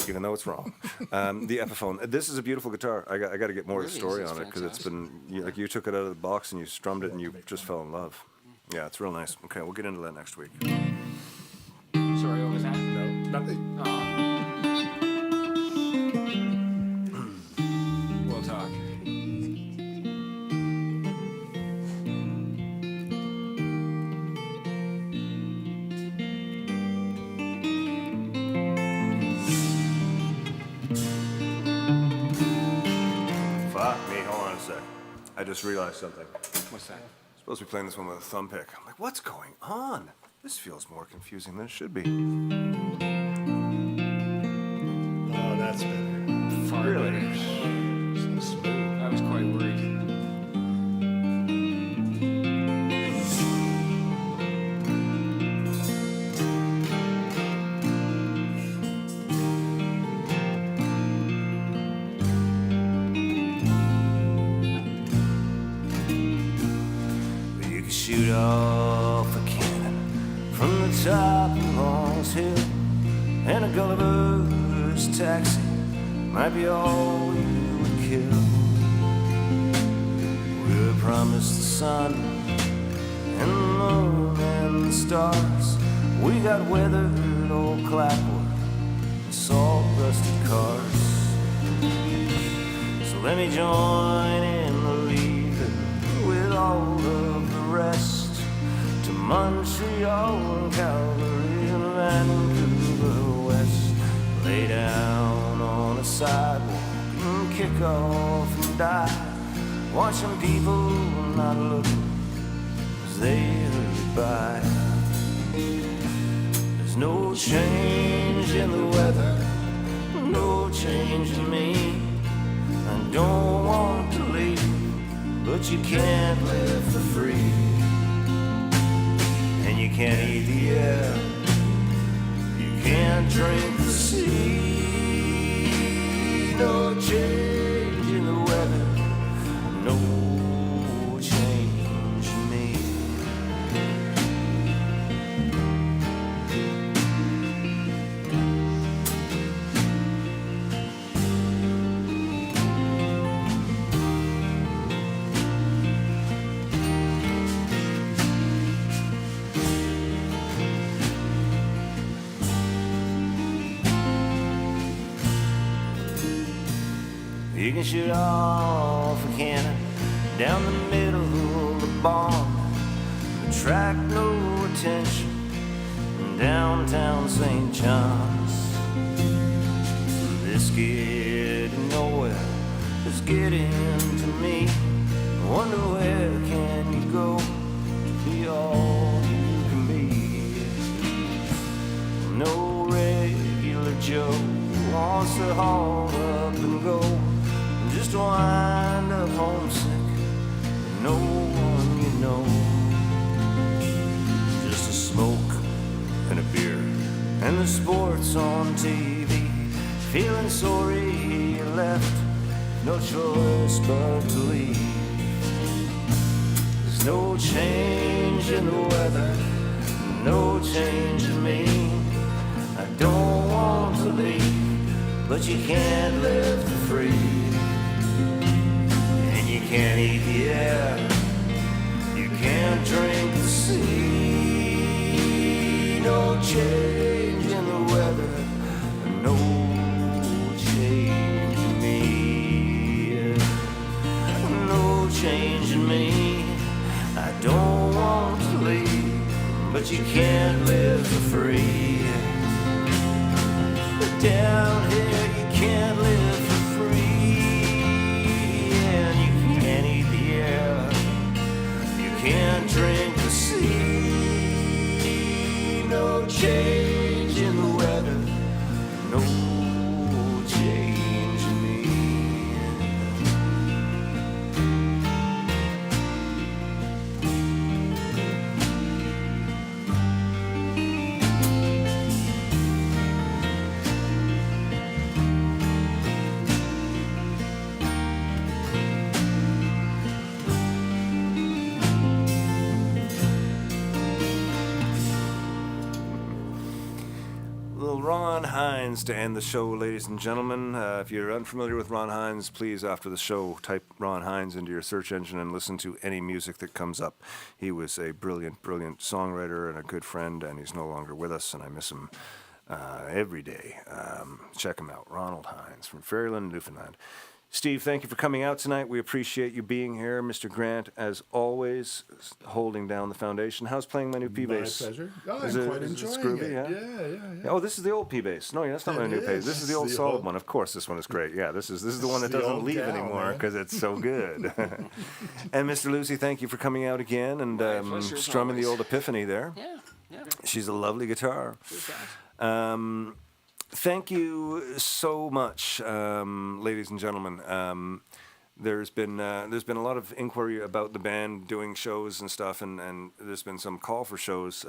H: even though it's wrong. The Epiphone. This is a beautiful guitar. I got to get more of the story on it because it's been like you took it out of the box and you strummed it and you just fell in love. Yeah, it's real nice. Okay, we'll get into that next week.
B: Sorry, what was that?
C: No, nothing.
B: We'll talk.
H: Fuck me. Hold on a sec. I just realized something.
B: What's that?
H: Supposed to be playing this one with a thumb pick. I'm like, what's going on? This feels more confusing than it should be.
C: Oh, that's better.
B: Far
H: Really?
B: better.
C: So smooth.
B: I was quite worried.
H: You can shoot off a cannon from the top of Long's Hill, and a Gulliver's taxi might be all you would kill. We were promised the sun and the moon and the stars. We got weathered old clapboard and salt rusted cars. So let me join in the leaving with all of the rest to Montreal and Calgary and Vancouver West. Lay down on a sidewalk and kick off and die, watching people not looking as they hurry by. There's no change in the weather, no change in me. I don't want to leave, but you can't live for free.
B: can't eat the air, you can't drink the sea. No change in the weather, no change in me. You can shoot off a cannon down the middle of the barn, attract no attention in downtown St. John's. This getting nowhere is getting to me. I wonder where can you go to be all you can be. No regular Joe wants to haul up and go, just wind up homesick with no one you know. Just a smoke and a beer and the sports on TV. Feeling sorry you left, no choice but to leave. There's no change in the weather, no change in me. I don't want to leave, but you can't live for free. You can't eat the air, you can't drink the sea. No change in the weather, no change in me. No change in me. I don't want to leave, but you can't live for free. But down here you can't live for can't drink the sea. No change in the weather, no change in me. Ron Hines to end the show, ladies and gentlemen. If you're unfamiliar with Ron Hines, please, after the show, type Ron Hines into your search engine and listen to any music that comes up. He was a brilliant, brilliant songwriter and a good friend, and he's no longer with us, and I miss him every day. Check him out, Ronald Hines from Fairyland, Newfoundland. Steve, thank you for coming out tonight. We appreciate you being here. Mr. Grant, as always, holding down the foundation. How's playing my new P-Bass?
C: My pleasure. Oh, I'm quite enjoying
H: groovy,
C: it.
H: Yeah. Oh, this is the old P-Bass. No, that's not my new P-Bass. This is the old solid one. Of course, this one is great. Yeah, this is the one that doesn't leave anymore because it's so good. And Mr. Lucy, thank you for coming out again and strumming the old Epiphany there.
I: Yeah.
H: She's a lovely guitar. Thank you so much, ladies and gentlemen. There's been a lot of inquiry about the band doing shows and stuff, and there's been some call for shows.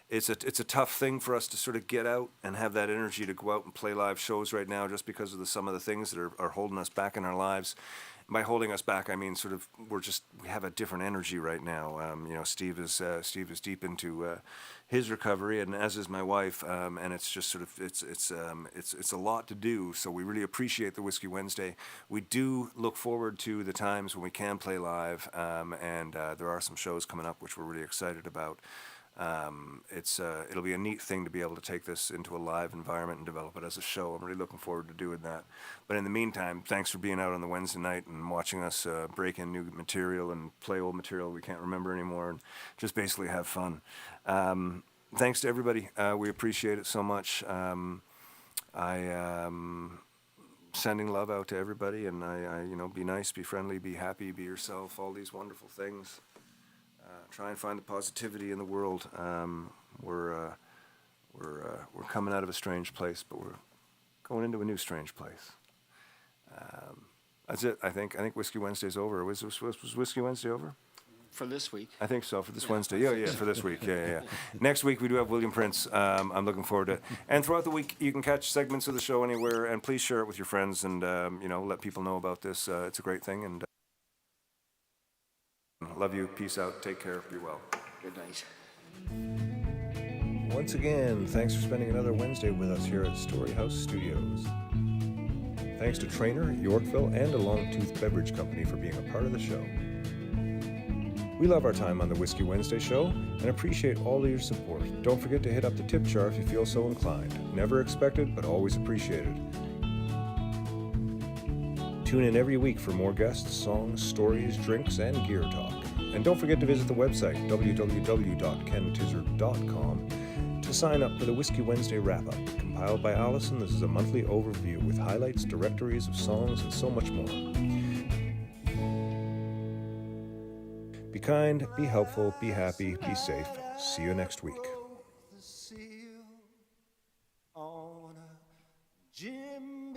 H: It's a tough thing for us to sort of get out and have that energy to go out and play live shows right now, just because of some of the things that are holding us back in our lives. By holding us back, I mean sort of we have a different energy right now. Steve is deep into his recovery, and as is my wife. And it's just sort of it's a lot to do. So we really appreciate the Whiskey Wednesday. We do look forward to the times when we can play live, and there are some shows coming up which we're really excited about. It'll be a neat thing to be able to take this into a live environment and develop it as a show. I'm really looking forward to doing that. But in the meantime, thanks for being out on the Wednesday night and watching us break in new material and play old material we can't remember anymore and just basically have fun. Thanks to everybody. We appreciate it so much. Sending love out to everybody, and I be nice, be friendly, be happy, be yourself, all these wonderful things. Try and find the positivity in the world. We're coming out of a strange place, but we're going into a new strange place. That's it. I think Whiskey Wednesday's over. Was Whiskey Wednesday over?
I: for this week.
B: I think so, for this Wednesday. Yeah, for this week. Yeah. Next week, we do have William Prince. I'm looking forward to it. And throughout the week, you can catch segments of the show anywhere, and please share it with your friends and, let people know about this. It's a great thing, and love you. Peace out. Take care. Be well.
I: Good night.
D: Once again, thanks for spending another Wednesday with us here at Storyhouse Studios. Thanks to Trainer, Yorkville, and a Longtooth Beverage Company for being a part of the show. We love our time on the Whiskey Wednesday show and appreciate all of your support. Don't forget to hit up the tip jar if you feel so inclined. Never expected, but always appreciated. Tune in every week for more guests, songs, stories, drinks, and gear talk. And don't forget to visit the website, www.kentizzard.com, to sign up for the Whiskey Wednesday wrap-up. Compiled by Allison, this is a monthly overview with highlights, directories of songs, and so much more. Be kind, be helpful, be happy, be safe. See you next week.
G: Jim